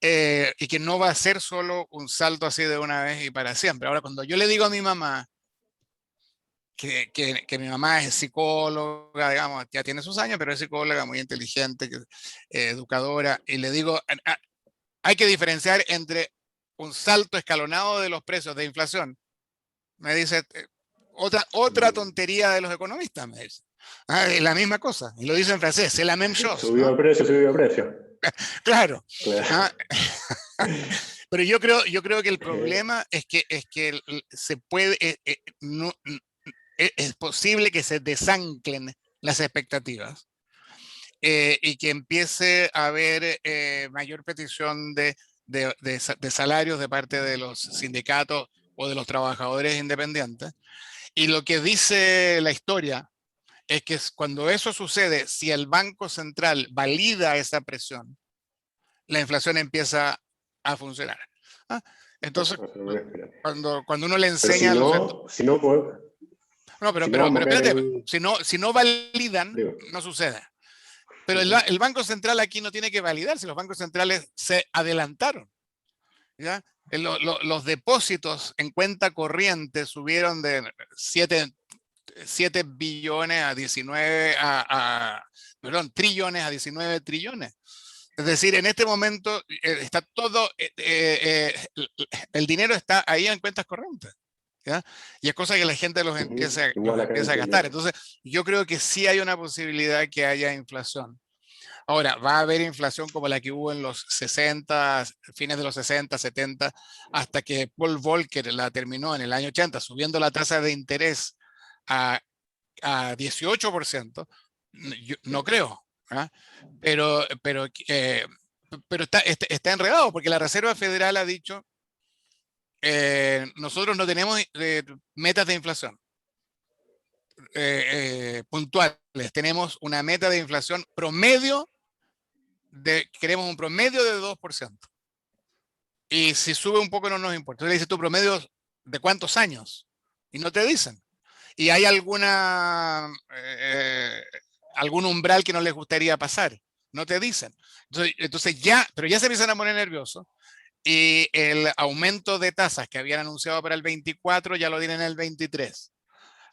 Y que no va a ser solo un salto así de una vez y para siempre. Ahora, cuando yo le digo a mi mamá que mi mamá es psicóloga, digamos, ya tiene sus años, pero es psicóloga muy inteligente, educadora, y le digo, hay que diferenciar entre un salto escalonado de los precios de inflación. Me dice, otra tontería de los economistas, me dice. Es la misma cosa, y lo dice en francés, c'est la même chose. Subió a precio, subió a precio. Claro. Pero yo creo que el problema es que se puede, es posible que se desanclen las expectativas y que empiece a haber mayor petición de salarios de parte de los sindicatos o de los trabajadores independientes. Y lo que dice la historia es que cuando eso sucede, si el Banco Central valida esa presión, la inflación empieza a funcionar. Entonces, cuando uno le enseña a los... Si no, pues, pero espérate, si no validan, no sucede. Pero el Banco Central aquí no tiene que validar, si los bancos centrales se adelantaron. ¿Ya? Los depósitos en cuenta corriente subieron de 7 billones a 19, perdón, trillones a 19 trillones. Es decir, en este momento está todo, el dinero está ahí en cuentas corrientes, ¿ya? Y es cosa que la gente los empieza a gastar. Entonces, yo creo que sí hay una posibilidad que haya inflación. Ahora, va a haber inflación como la que hubo en los 60, fines de los 60, 70, hasta que Paul Volcker la terminó en el año 80, subiendo la tasa de interés a, a 18%. Yo no creo, ¿ah? Pero está enredado, porque la Reserva Federal ha dicho, nosotros no tenemos metas de inflación puntuales, tenemos una meta de inflación promedio, queremos un promedio de 2%. Y si sube un poco no nos importa. Entonces le dices tu promedio de cuántos años, y no te dicen. Y hay algún umbral que no les gustaría pasar, no te dicen. Entonces ya, pero ya se empiezan a poner nerviosos, y el aumento de tasas que habían anunciado para el 24 ya lo tienen en el 23.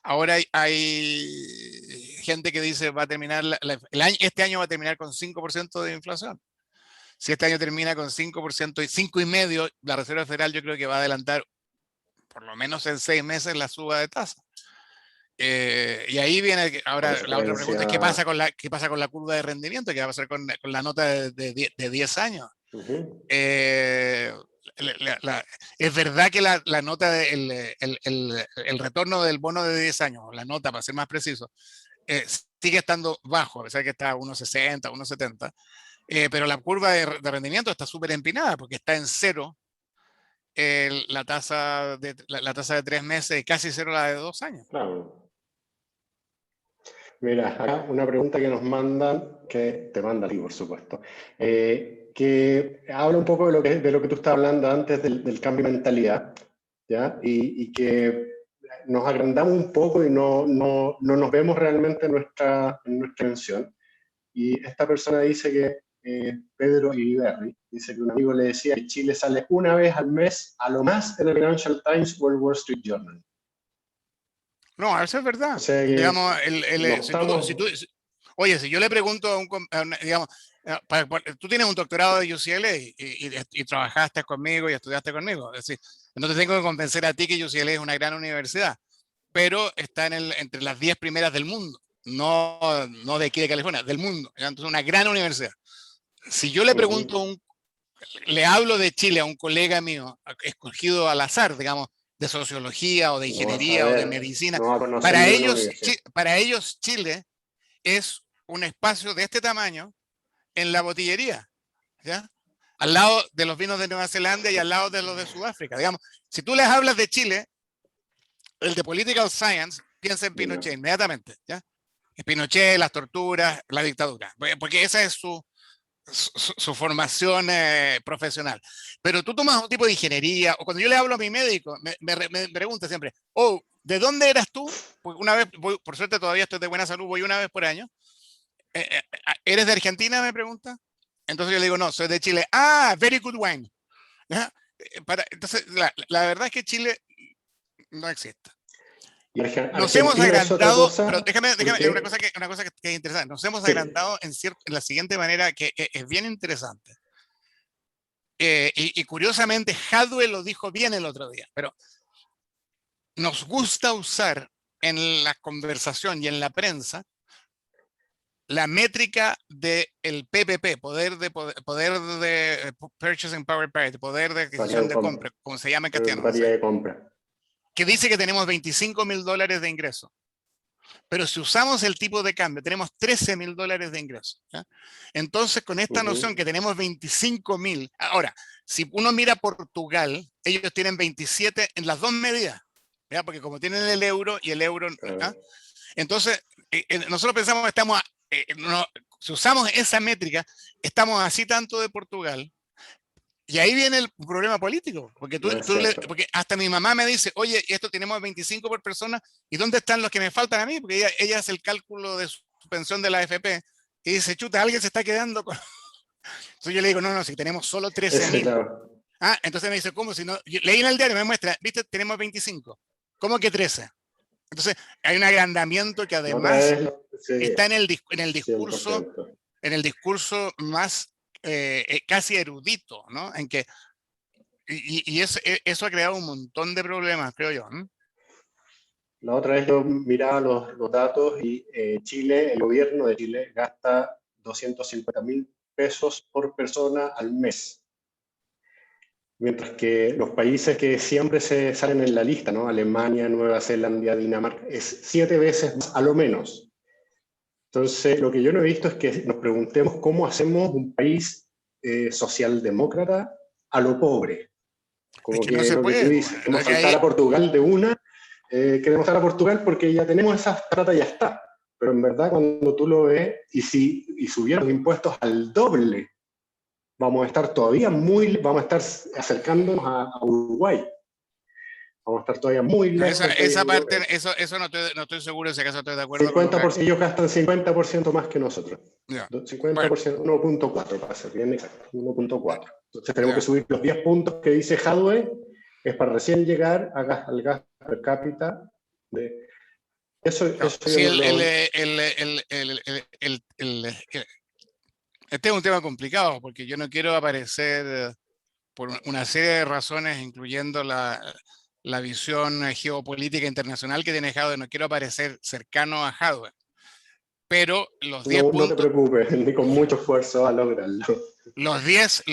Ahora hay gente que dice va a terminar, este año va a terminar con 5% de inflación. Si este año termina con 5% y 5,5%, la Reserva Federal yo creo que va a adelantar por lo menos en 6 meses la suba de tasa. Y ahí viene, ahora la otra pregunta es ¿qué pasa con la curva de rendimiento? ¿Qué va a pasar con la nota de 10 años? Es verdad que la nota, el retorno del bono de 10 años, la nota para ser más preciso, sigue estando bajo, a pesar de que está a 1,60, 1,70, pero la curva de rendimiento está súper empinada porque está en cero la tasa de 3 meses y casi cero la de 2 años. Claro. Mira, acá una pregunta que nos mandan, que te manda a ti, por supuesto, que habla un poco de lo que tú estabas hablando antes del cambio de mentalidad, ¿ya? Y que nos agrandamos un poco y no nos vemos realmente en nuestra dimensión. Y esta persona dice que, Pedro Iriberri, dice que un amigo le decía que Chile sale una vez al mes, a lo más, en el Financial Times o el Wall Street Journal. No, eso es verdad. O sea que Digamos, oye, si yo le pregunto digamos, tú tienes un doctorado de UCLA y trabajaste conmigo y estudiaste conmigo. Es decir, no te tengo que convencer a ti que UCLA es una gran universidad, pero está entre las 10 primeras del mundo, no de aquí de California, del mundo. Entonces, una gran universidad. Si yo le pregunto, le hablo de Chile a un colega mío, escogido al azar, digamos, de sociología o de ingeniería o de medicina, para ellos Chile es un espacio de este tamaño en la botillería, ¿ya? Al lado de los vinos de Nueva Zelanda y al lado de los de Sudáfrica. Digamos, si tú les hablas de Chile, el de Political Science piensa en Pinochet inmediatamente, ¿ya? En Pinochet, las torturas, la dictadura, porque esa es su formación profesional. Pero tú tomas un tipo de ingeniería, o cuando yo le hablo a mi médico, me pregunta siempre, ¿de dónde eras tú? Porque una vez, por suerte todavía estoy de buena salud, voy una vez por año. ¿Eres de Argentina? Me pregunta. Entonces yo le digo, no, soy de Chile. Ah, very good wine. Entonces, la verdad es que Chile no existe. Nos hemos agrandado, pero déjame una cosa que es interesante. Nos hemos agrandado en la siguiente manera que es bien interesante. Y curiosamente, Hadwe lo dijo bien el otro día, pero nos gusta usar en la conversación y en la prensa la métrica del PPP, poder de Purchasing Power Parity, poder de adquisición de compra, como se llama en castellano. De compra. Que dice que tenemos $25,000 de ingreso. Pero si usamos el tipo de cambio, tenemos $13,000 de ingreso, ¿ya? Entonces, con esta noción que tenemos 25,000, ahora, si uno mira Portugal, ellos tienen 27 en las dos medidas, ¿ya? Porque como tienen el euro y el euro, ¿ya? Entonces, nosotros pensamos que estamos, si usamos esa métrica, estamos así tanto de Portugal. Y ahí viene el problema político, porque, porque hasta mi mamá me dice, oye, esto tenemos 25 por persona, ¿y dónde están los que me faltan a mí? Porque ella hace el cálculo de su pensión de la AFP y dice, chuta, alguien se está quedando con... Entonces yo le digo, no, si tenemos solo 13,000. Claro. Entonces me dice, ¿cómo? Si no, leí en el diario, me muestra, viste, tenemos 25. ¿Cómo que 13? Entonces hay un agrandamiento que además está en el discurso, 100%. En el discurso más casi erudito, ¿no? En que, y eso ha creado un montón de problemas, creo yo. La otra vez yo miraba los datos y Chile, el gobierno de Chile gasta 250.000 pesos por persona al mes. Mientras que los países que siempre se salen en la lista, ¿no? Alemania, Nueva Zelanda, Dinamarca, es 7 veces más a lo menos. Entonces, lo que yo no he visto es que nos preguntemos cómo hacemos un país socialdemócrata a lo pobre. Como Es que no que se lo que tú puede. dices, queremos Porque saltar ahí, a Portugal de una, queremos saltar a Portugal porque ya tenemos esa plata y ya está. Pero en verdad cuando tú lo ves, y subieran los impuestos al doble, vamos a estar vamos a estar acercándonos a Uruguay. Vamos a estar todavía muy no, lejos esa de parte, eso no estoy seguro si acaso estoy de acuerdo con lo que... 50%, ellos gastan 50% más que nosotros. Ya, bueno, 50%, 1.4 para ser bien exacto, 1.4. Entonces tenemos que ya. subir los 10 puntos que dice Hadwe, es para recién llegar al gasto per cápita. Eso No, yo sí, no lo... este es un tema complicado porque yo no quiero aparecer por una serie de razones, incluyendo la visión geopolítica internacional que tiene Jadwe. No quiero aparecer cercano a Jadwe, pero los 10 No te puntos, preocupes, ni con mucho esfuerzo a lograrlo. los 10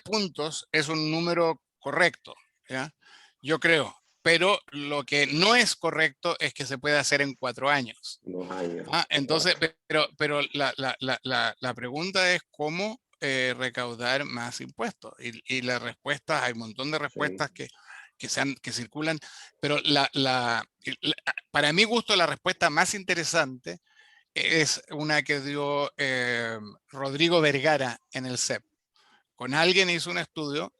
puntos es un número correcto, ¿ya? Yo creo. Pero lo que no es correcto es que se puede hacer en 4 años. 2 años. Entonces, 4. pero la pregunta es cómo recaudar más impuestos. Y las respuestas, hay un montón de respuestas Sí. que circulan, pero para mi gusto la respuesta más interesante es una que dio Rodrigo Vergara en el CEP. Con alguien hizo un estudio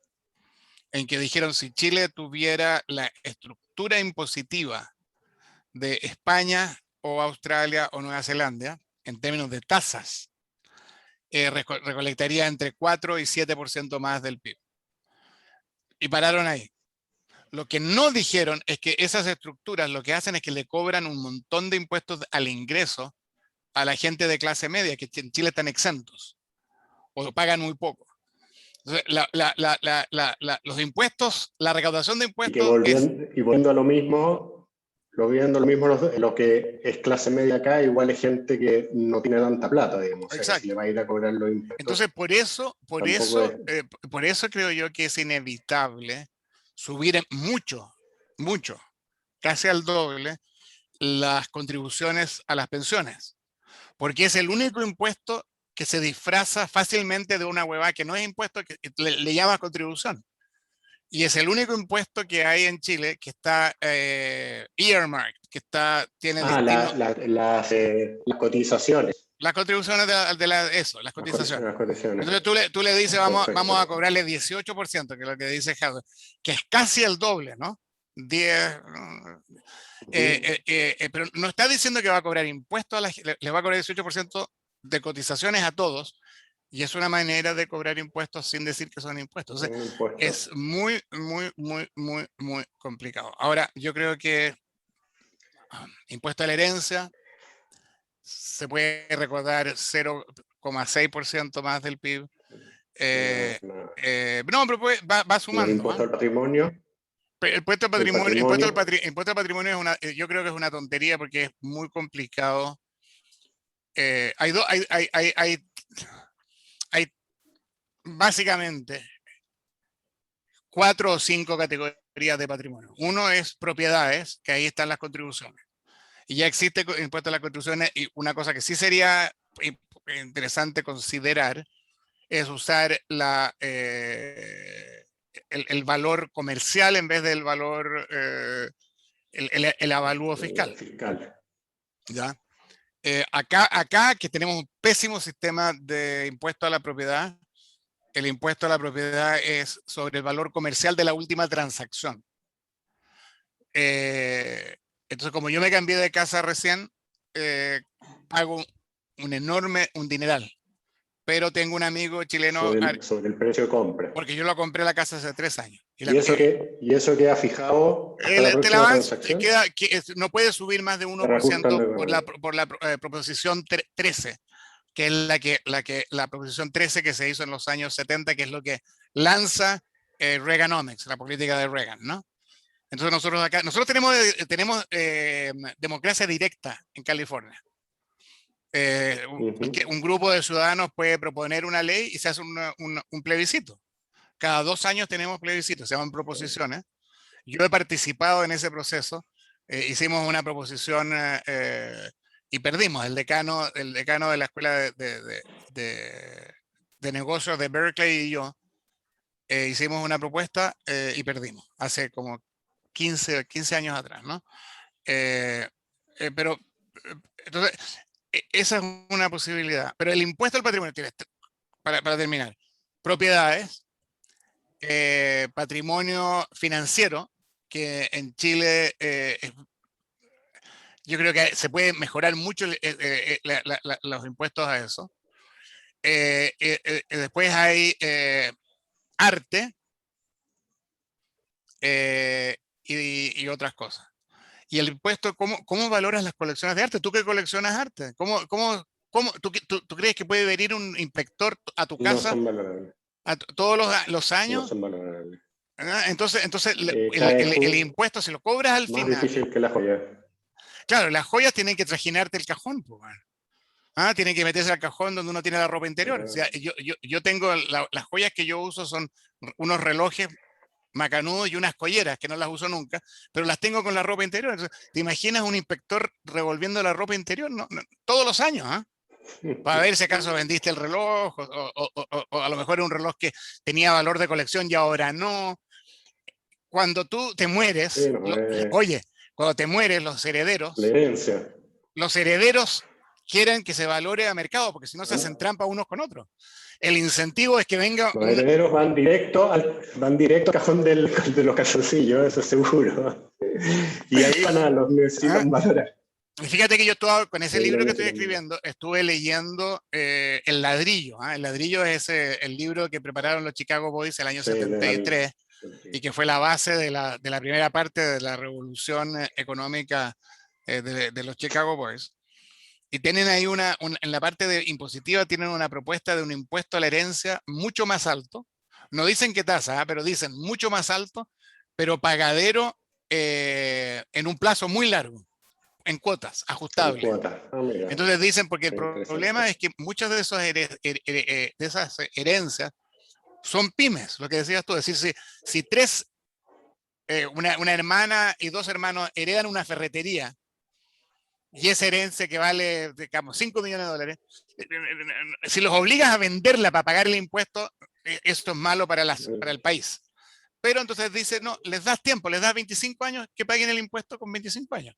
en que dijeron si Chile tuviera la estructura impositiva de España o Australia o Nueva Zelanda, en términos de tasas, recolectaría entre 4 y 7% más del PIB. Y pararon ahí. Lo que no dijeron es que esas estructuras lo que hacen es que le cobran un montón de impuestos al ingreso a la gente de clase media, que en Chile están exentos o pagan muy poco. Entonces, los impuestos, la recaudación de Y que impuestos es... volviendo a lo mismo, lo que es clase media acá, igual es gente que no tiene tanta plata, digamos, o sea, que se le Exacto. va a ir a cobrar los impuestos, Entonces, tampoco es... por eso creo yo que es inevitable subir mucho, mucho, casi al doble, las contribuciones a las pensiones, porque es el único impuesto que se disfraza fácilmente de una huevada que no es impuesto, que le llama contribución. Y es el único impuesto que hay en Chile que está earmarked, tiene destino. Las cotizaciones. Las contribuciones eso, las cotizaciones. Las cotizaciones. Entonces tú le dices, vamos a Perfecto. cobrarle 18%, que es lo que dice Jadwe, que es casi el doble, ¿no? 10, pero no está diciendo que va a cobrar impuestos, le va a cobrar 18% de cotizaciones a todos, y es una manera de cobrar impuestos sin decir que son impuestos. Entonces, es muy, muy, muy, muy, muy complicado. Ahora, yo creo que impuesto a la herencia se puede recaudar 0,6% más del PIB. No, pero va sumando. El impuesto al patrimonio. El impuesto al patrimonio, impuesto al patrimonio yo creo que es una tontería porque es muy complicado. Hay básicamente 4 o 5 categorías de patrimonio. Uno es propiedades, que ahí están las contribuciones. Y ya existe impuesto a las contribuciones, y una cosa que sí sería interesante considerar es usar el valor comercial en vez del valor, el avalúo fiscal. ¿Ya? Acá que tenemos un pésimo sistema de impuesto a la propiedad, el impuesto a la propiedad es sobre el valor comercial de la última transacción. Entonces, como yo me cambié de casa recién, pago un dineral. Pero tengo un amigo chileno... Sobre el precio de compra. Porque yo lo compré la casa hace 3 años. ¿Y eso queda fijado hasta la próxima transacción? No puede subir más de 1% por la proposición 13, que es la proposición 13 que se hizo en los años 70, que es lo que lanza Reaganomics, la política de Reagan, ¿no? Entonces nosotros tenemos democracia directa en California. Un grupo de ciudadanos puede proponer una ley y se hace un plebiscito. Cada 2 años tenemos plebiscitos, se llaman proposiciones. Yo he participado en ese proceso. Hicimos una proposición y perdimos. El decano de la Escuela de Negocios de Berkeley y yo hicimos una propuesta y perdimos. Hace como 15 años atrás, ¿no? Pero, entonces, esa es una posibilidad. Pero el impuesto al patrimonio tiene, para terminar, propiedades, patrimonio financiero, que en Chile yo creo que se puede mejorar mucho los impuestos a eso. Después hay arte y otras cosas. Y el impuesto, ¿cómo valoras las colecciones de arte? ¿Tú qué coleccionas arte? ¿Tú crees que puede venir un inspector a tu No casa son valorables. todos los No años? son valorables. Entonces Cada el impuesto, si lo cobras al más final, difícil que la joya. claro, las joyas tienen que trajinarte el cajón, pues, bueno. Tienen que meterse al cajón donde uno tiene la ropa interior. O sea, yo tengo las joyas que yo uso son unos relojes macanudos y unas colleras que no las uso nunca, pero las tengo con la ropa interior. Entonces, ¿te imaginas un inspector revolviendo la ropa interior? No, todos los años, para ver si acaso vendiste el reloj o a lo mejor era un reloj que tenía valor de colección y ahora no. Cuando tú te mueres, Sí, no, oye, cuando te mueres, la herencia. los herederos quieren que se valore a mercado, porque si no se hacen trampa unos con otros. El incentivo es que venga Los herederos van directo al cajón de los calzoncillos, eso seguro. Y ahí los necesitan valorar. Fíjate que yo estuve, con ese Ahí libro lo que estoy necesitan escribiendo, estuve leyendo El Ladrillo. El Ladrillo es el libro que prepararon los Chicago Boys el año 73 y que fue la base de la primera parte de la revolución económica de los Chicago Boys. Y tienen ahí en la parte impositiva, tienen una propuesta de un impuesto a la herencia mucho más alto. No dicen qué tasa, pero dicen mucho más alto, pero pagadero en un plazo muy largo, en cuotas, ajustable. Entonces dicen, porque el problema es que muchas de esas herencias son pymes, lo que decías tú, es decir, si una hermana y 2 hermanos heredan una ferretería, y esa herencia que vale, digamos, $5 millones, si los obligas a venderla para pagar el impuesto, esto es malo para el país. Pero entonces dice, no, les das tiempo, les das 25 años que paguen el impuesto con 25 años.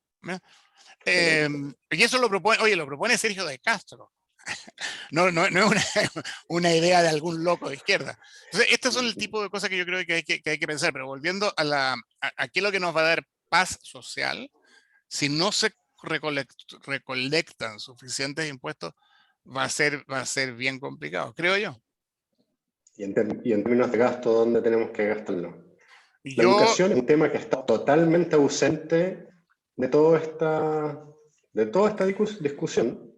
Y eso lo propone Sergio de Castro. No es una idea de algún loco de izquierda. Entonces, estos son el tipo de cosas que yo creo que hay que pensar. Pero volviendo a qué es lo que nos va a dar paz social, si no se recolectan suficientes impuestos, va a ser bien complicado, creo yo. Y en términos de gasto, ¿dónde tenemos que gastarlo? La educación es un tema que está totalmente ausente de toda esta discusión.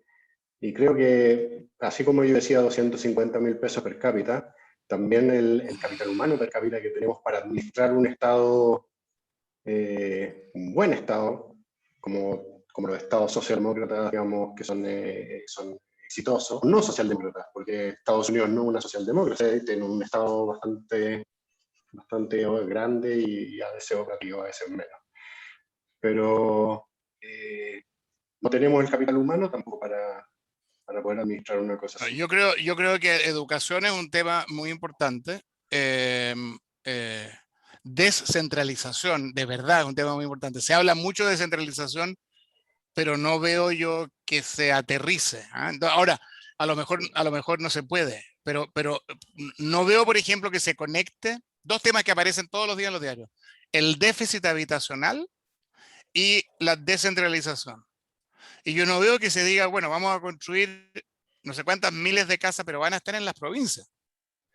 Y creo que, así como yo decía, 250.000 pesos per cápita, también el capital humano per cápita que tenemos para administrar un Estado, un buen Estado, como los estados socialdemócratas, digamos, que son exitosos, no socialdemócratas, porque Estados Unidos no es una socialdemócrata, tiene un Estado bastante grande y a veces operativo, a veces menos. Pero no tenemos el capital humano tampoco para poder administrar una cosa así. Yo creo que educación es un tema muy importante. Descentralización, de verdad, es un tema muy importante. Se habla mucho de descentralización, pero no veo yo que se aterrice. Ahora, a lo mejor no se puede, pero no veo, por ejemplo, que se conecte 2 temas que aparecen todos los días en los diarios: el déficit habitacional y la descentralización. Y yo no veo que se diga, bueno, vamos a construir no sé cuántas miles de casas, pero van a estar en las provincias.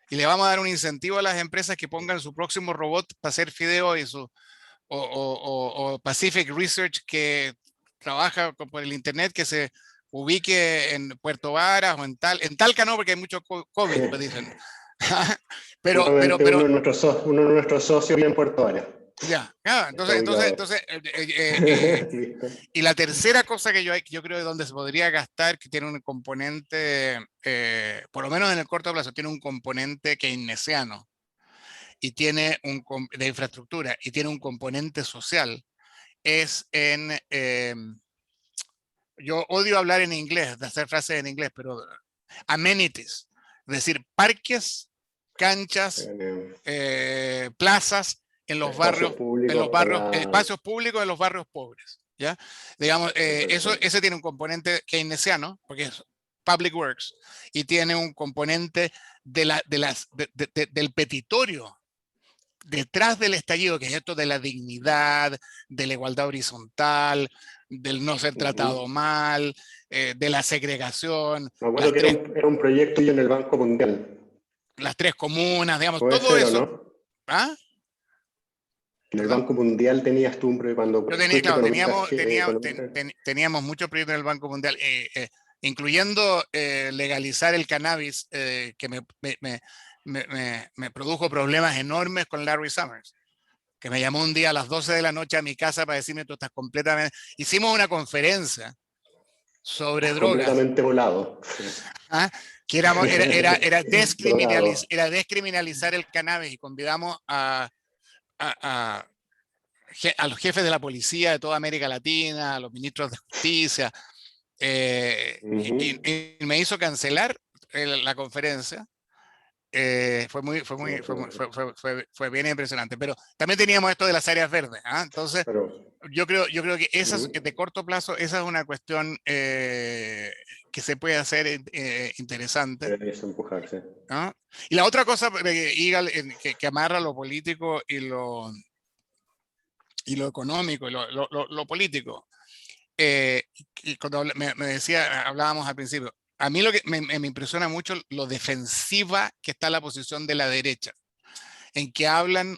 Y le vamos a dar un incentivo a las empresas que pongan su próximo robot para hacer fideo o Pacific Research, que trabaja por el internet, que se ubique en Puerto Varas o en Talca no, porque hay mucho COVID, pues dicen. pero uno de nuestros socios vive en Puerto Varas. Ya, Está ubicado. y la tercera cosa que yo creo de donde se podría gastar, que tiene un componente, por lo menos en el corto plazo, tiene un componente keynesiano y tiene de infraestructura y tiene un componente social, es en, yo odio hablar en inglés, de hacer frases en inglés, pero amenities, es decir, parques, canchas, En plazas espacios públicos para... espacios públicos en los barrios pobres, ¿ya? Digamos, Perfecto. ese tiene un componente keynesiano, porque es public works, y tiene un componente del petitorio detrás del estallido, que es esto de la dignidad, de la igualdad horizontal, del no ser tratado Ujú. mal, de la segregación, Me acuerdo que era un proyecto y en el Banco Mundial. las tres comunas, digamos, ¿Puede todo ser o eso. no? ¿Ah? En el ¿Perdón? Banco Mundial tenías tú un proyecto cuando Yo tenía, fuiste claro, economista, economista. teníamos muchos proyectos en el Banco Mundial, incluyendo legalizar el cannabis, que me produjo problemas enormes con Larry Summers, que me llamó un día a las 12 de la noche a mi casa para decirme, tú estás completamente... Hicimos una conferencia sobre Estás drogas, completamente volado. ¿ah? Que Drogado. era descriminalizar el cannabis y convidamos a, a los jefes de la policía de toda América Latina, a los ministros de justicia, Ujú. y me hizo cancelar la conferencia. Fue bien impresionante, pero también teníamos esto de las áreas verdes, ¿ah? Entonces, Pero, yo creo que esas, ujú, de corto plazo, esa es una cuestión que se puede hacer interesante, deberías empujarse. ¿no? Y la otra cosa, Igal, que amarra lo político y lo económico y lo político. eh, y cuando me decía, hablábamos al principio, a mí lo que me impresiona mucho lo defensiva que está la posición de la derecha, en que hablan,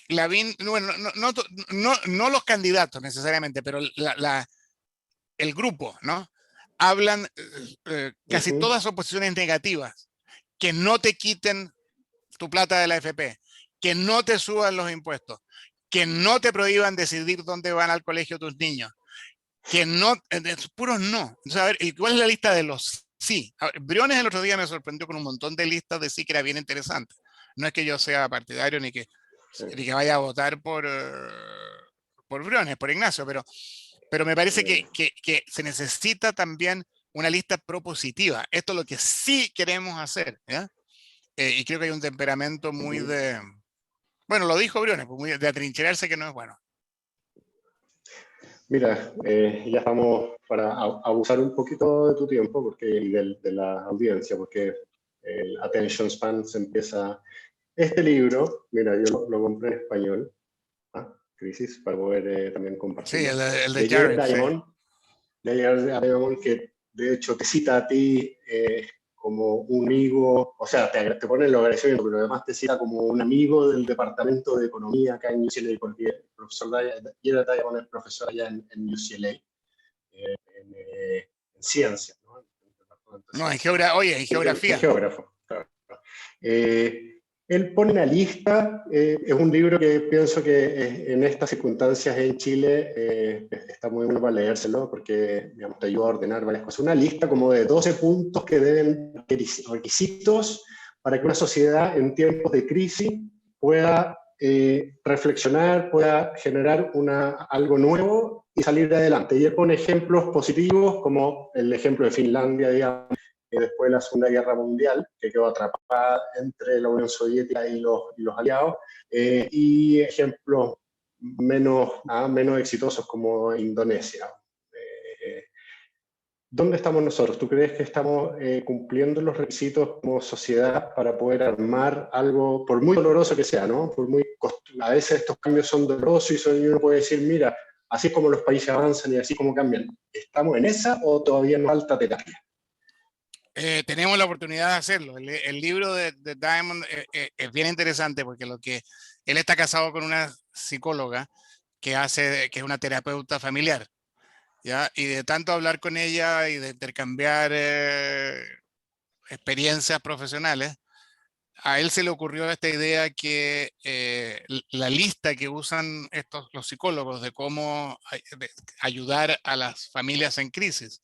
Lavín, bueno, no los candidatos necesariamente, pero el grupo, ¿no? Hablan, casi Ujú. todas son posiciones negativas, que no te quiten tu plata de la AFP, que no te suban los impuestos, que no te prohíban decidir dónde van al colegio tus niños, que no, puros no. Entonces, a ver, ¿y cuál es la lista de los sí? A ver, Briones el otro día me sorprendió con un montón de listas de sí que era bien interesante. No es que yo sea partidario Sí, ni que vaya a votar por Briones, por Ignacio, pero me parece que se necesita también una lista propositiva. Esto es lo que sí queremos hacer, ¿ya? Y creo que hay un temperamento muy ujú. de, bueno, lo dijo Briones, pues muy de atrincherarse, que no es bueno. Mira, ya estamos para abusar un poquito de tu tiempo porque, y de la audiencia, porque el attention span se empieza. Este libro, mira, yo lo compré en español, ¿ah? Crisis, para poder también Sí, compartirlo, el de de Jared Jared, sí. Diamond, que de hecho te cita a ti como un amigo, o sea, te pone en los agradecimientos, pero además te cita como un amigo del departamento de economía acá en UCLA, porque el profesor Jared Diamond es profesor allá en UCLA, en ciencias, ¿no? En el departamento de No, ciencias. oye, en Un geografía. geógrafo, claro. Él pone una lista, es un libro que pienso que en estas circunstancias en Chile está muy bueno para leérselo porque digamos, te ayuda a ordenar varias cosas. Una lista como de 12 puntos que deben, requisitos para que una sociedad en tiempos de crisis pueda reflexionar, pueda generar algo nuevo y salir adelante. Y él pone ejemplos positivos como el ejemplo de Finlandia, digamos, después de la Segunda Guerra Mundial, que quedó atrapada entre la Unión Soviética y los aliados, y ejemplos menos exitosos como Indonesia. ¿Dónde estamos nosotros? ¿Tú crees que estamos cumpliendo los requisitos como sociedad para poder armar algo, por muy doloroso que sea, ¿no? A veces estos cambios son dolorosos y uno puede decir, mira, así es como los países avanzan y así como cambian. ¿Estamos en esa o todavía nos falta terapia? Tenemos la oportunidad de hacerlo. El libro de Diamond es bien interesante porque él está casado con una psicóloga que es una terapeuta familiar, ¿ya? Y de tanto hablar con ella y de intercambiar experiencias profesionales, a él se le ocurrió esta idea que la lista que usan los psicólogos de cómo ayudar a las familias en crisis,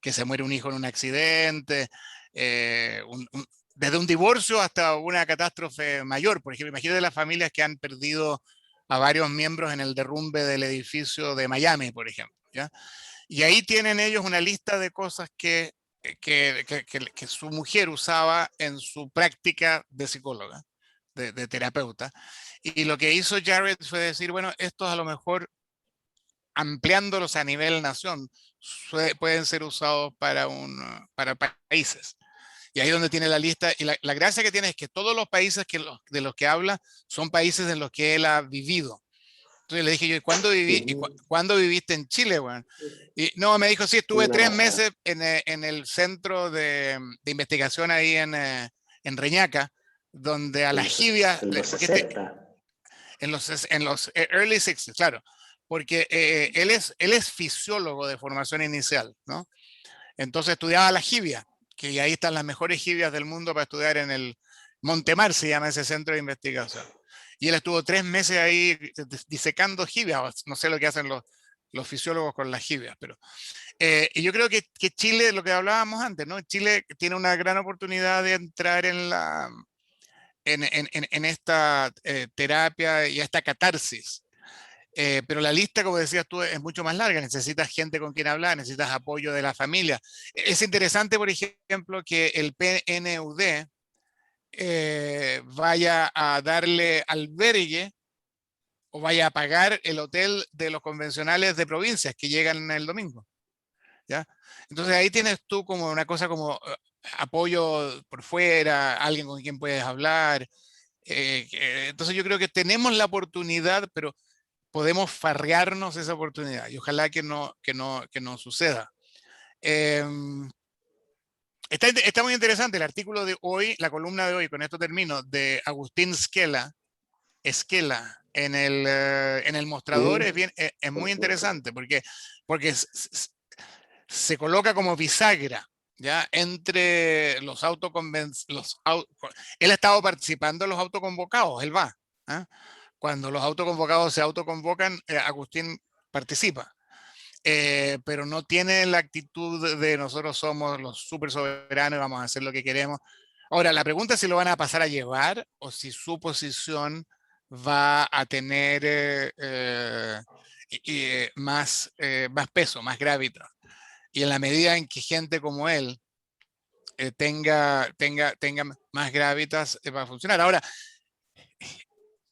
que se muere un hijo en un accidente, desde un divorcio hasta una catástrofe mayor. Por ejemplo, imagínate las familias que han perdido a varios miembros en el derrumbe del edificio de Miami, por ejemplo, ¿ya? Y ahí tienen ellos una lista de cosas que su mujer usaba en su práctica de psicóloga, de terapeuta. Y lo que hizo Jared fue decir, bueno, estos a lo mejor, ampliándolos a nivel nación, pueden ser usados para países. Y ahí es donde tiene la lista. Y la gracia que tiene es que todos los países de los que habla son países en los que él ha vivido. Entonces le dije yo, ¿cuándo viviste en Chile, weón? Y no, me dijo, sí, estuve 3 meses en el centro de investigación ahí en Reñaca, donde a la jibia... En los 60. En los early 60s, claro. Porque él es fisiólogo de formación inicial, ¿no? Entonces estudiaba la jibia, que ahí están las mejores jibias del mundo para estudiar en el Montemar, se llama ese centro de investigación. Y él estuvo 3 meses ahí disecando jibias, no sé lo que hacen los fisiólogos con las jibias, pero... y yo creo que Chile, lo que hablábamos antes, ¿no? Chile tiene una gran oportunidad de entrar en esta terapia y esta catarsis. Pero la lista, como decías tú, es mucho más larga. Necesitas gente con quien hablar, necesitas apoyo de la familia. Es interesante, por ejemplo, que el PNUD vaya a darle albergue o vaya a pagar el hotel de los convencionales de provincias que llegan el domingo, ¿ya? Entonces ahí tienes tú como una cosa como apoyo por fuera, alguien con quien puedes hablar. Entonces yo creo que tenemos la oportunidad, pero podemos farrearnos esa oportunidad y ojalá que no suceda. Está muy interesante el artículo de hoy, la columna de hoy, con esto termino, de Agustín Esquela en el Mostrador. Es muy interesante porque se coloca como bisagra, ¿ya? Entre los él ha estado participando en los autoconvocados, él va, ¿eh? Cuando los autoconvocados se autoconvocan, Agustín participa. Pero no tiene la actitud de nosotros somos los súper soberanos y vamos a hacer lo que queremos. Ahora, la pregunta es si lo van a pasar a llevar o si su posición va a tener más peso, más gravitas. Y en la medida en que gente como él tenga más gravitas, va a funcionar. Ahora,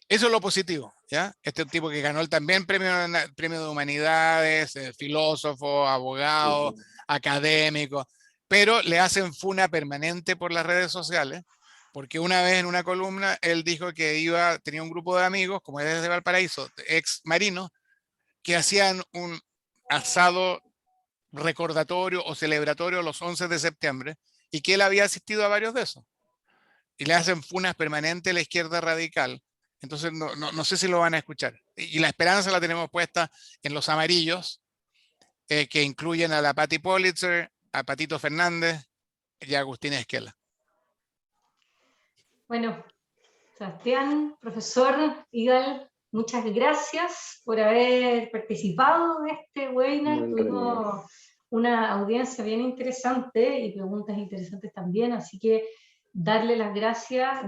eso es lo positivo, ¿ya? Este tipo que ganó también premio de humanidades, filósofo, abogado, académico, pero le hacen funa permanente por las redes sociales, porque una vez en una columna él dijo que tenía un grupo de amigos, como es de Valparaíso, ex marinos, que hacían un asado recordatorio o celebratorio los 11 de septiembre y que él había asistido a varios de esos. Y le hacen funas permanentes a la izquierda radical. Entonces no sé si lo van a escuchar. Y la esperanza la tenemos puesta en los amarillos, que incluyen a la Patti Politzer, a Patito Fernández y a Agustín Esquela. Bueno, Sebastián, profesor Igal, muchas gracias por haber participado de este webinar. Tuvimos una audiencia bien interesante y preguntas interesantes también, así que darle las gracias,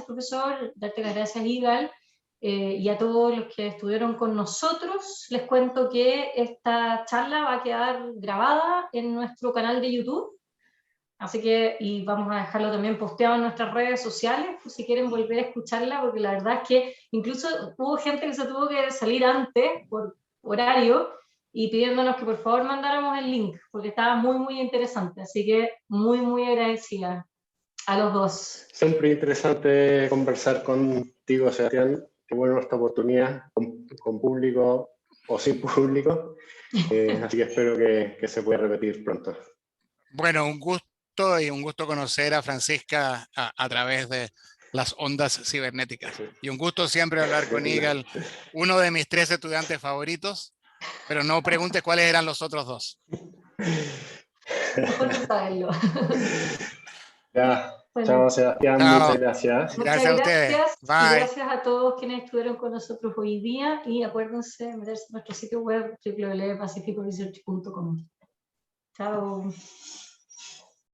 profesor, darte las gracias, Igal, y a todos los que estuvieron con nosotros. Les cuento que esta charla va a quedar grabada en nuestro canal de YouTube, así que, y vamos a dejarlo también posteado en nuestras redes sociales, pues si quieren volver a escucharla, porque la verdad es que incluso hubo gente que se tuvo que salir antes, por horario, y pidiéndonos que por favor mandáramos el link, porque estaba muy, muy interesante, así que muy, muy agradecida a los dos. Siempre interesante conversar contigo, Sebastián. Qué bueno esta oportunidad con público o sin público, así que espero que se pueda repetir pronto. Bueno, un gusto conocer a Francisca a través de las ondas cibernéticas. Y un gusto siempre hablar con Igal, uno de mis 3 estudiantes favoritos, pero no preguntes cuáles eran los otros 2. Mejor no saberlo. Ya. Bueno, Chao, Sebastián, Chao. muchas gracias. muchas Gracias a ustedes. gracias. Y Bye. gracias a todos quienes estuvieron con nosotros hoy día. Y acuérdense de meterse en nuestro sitio web www.pacificoresearch.com. Chao.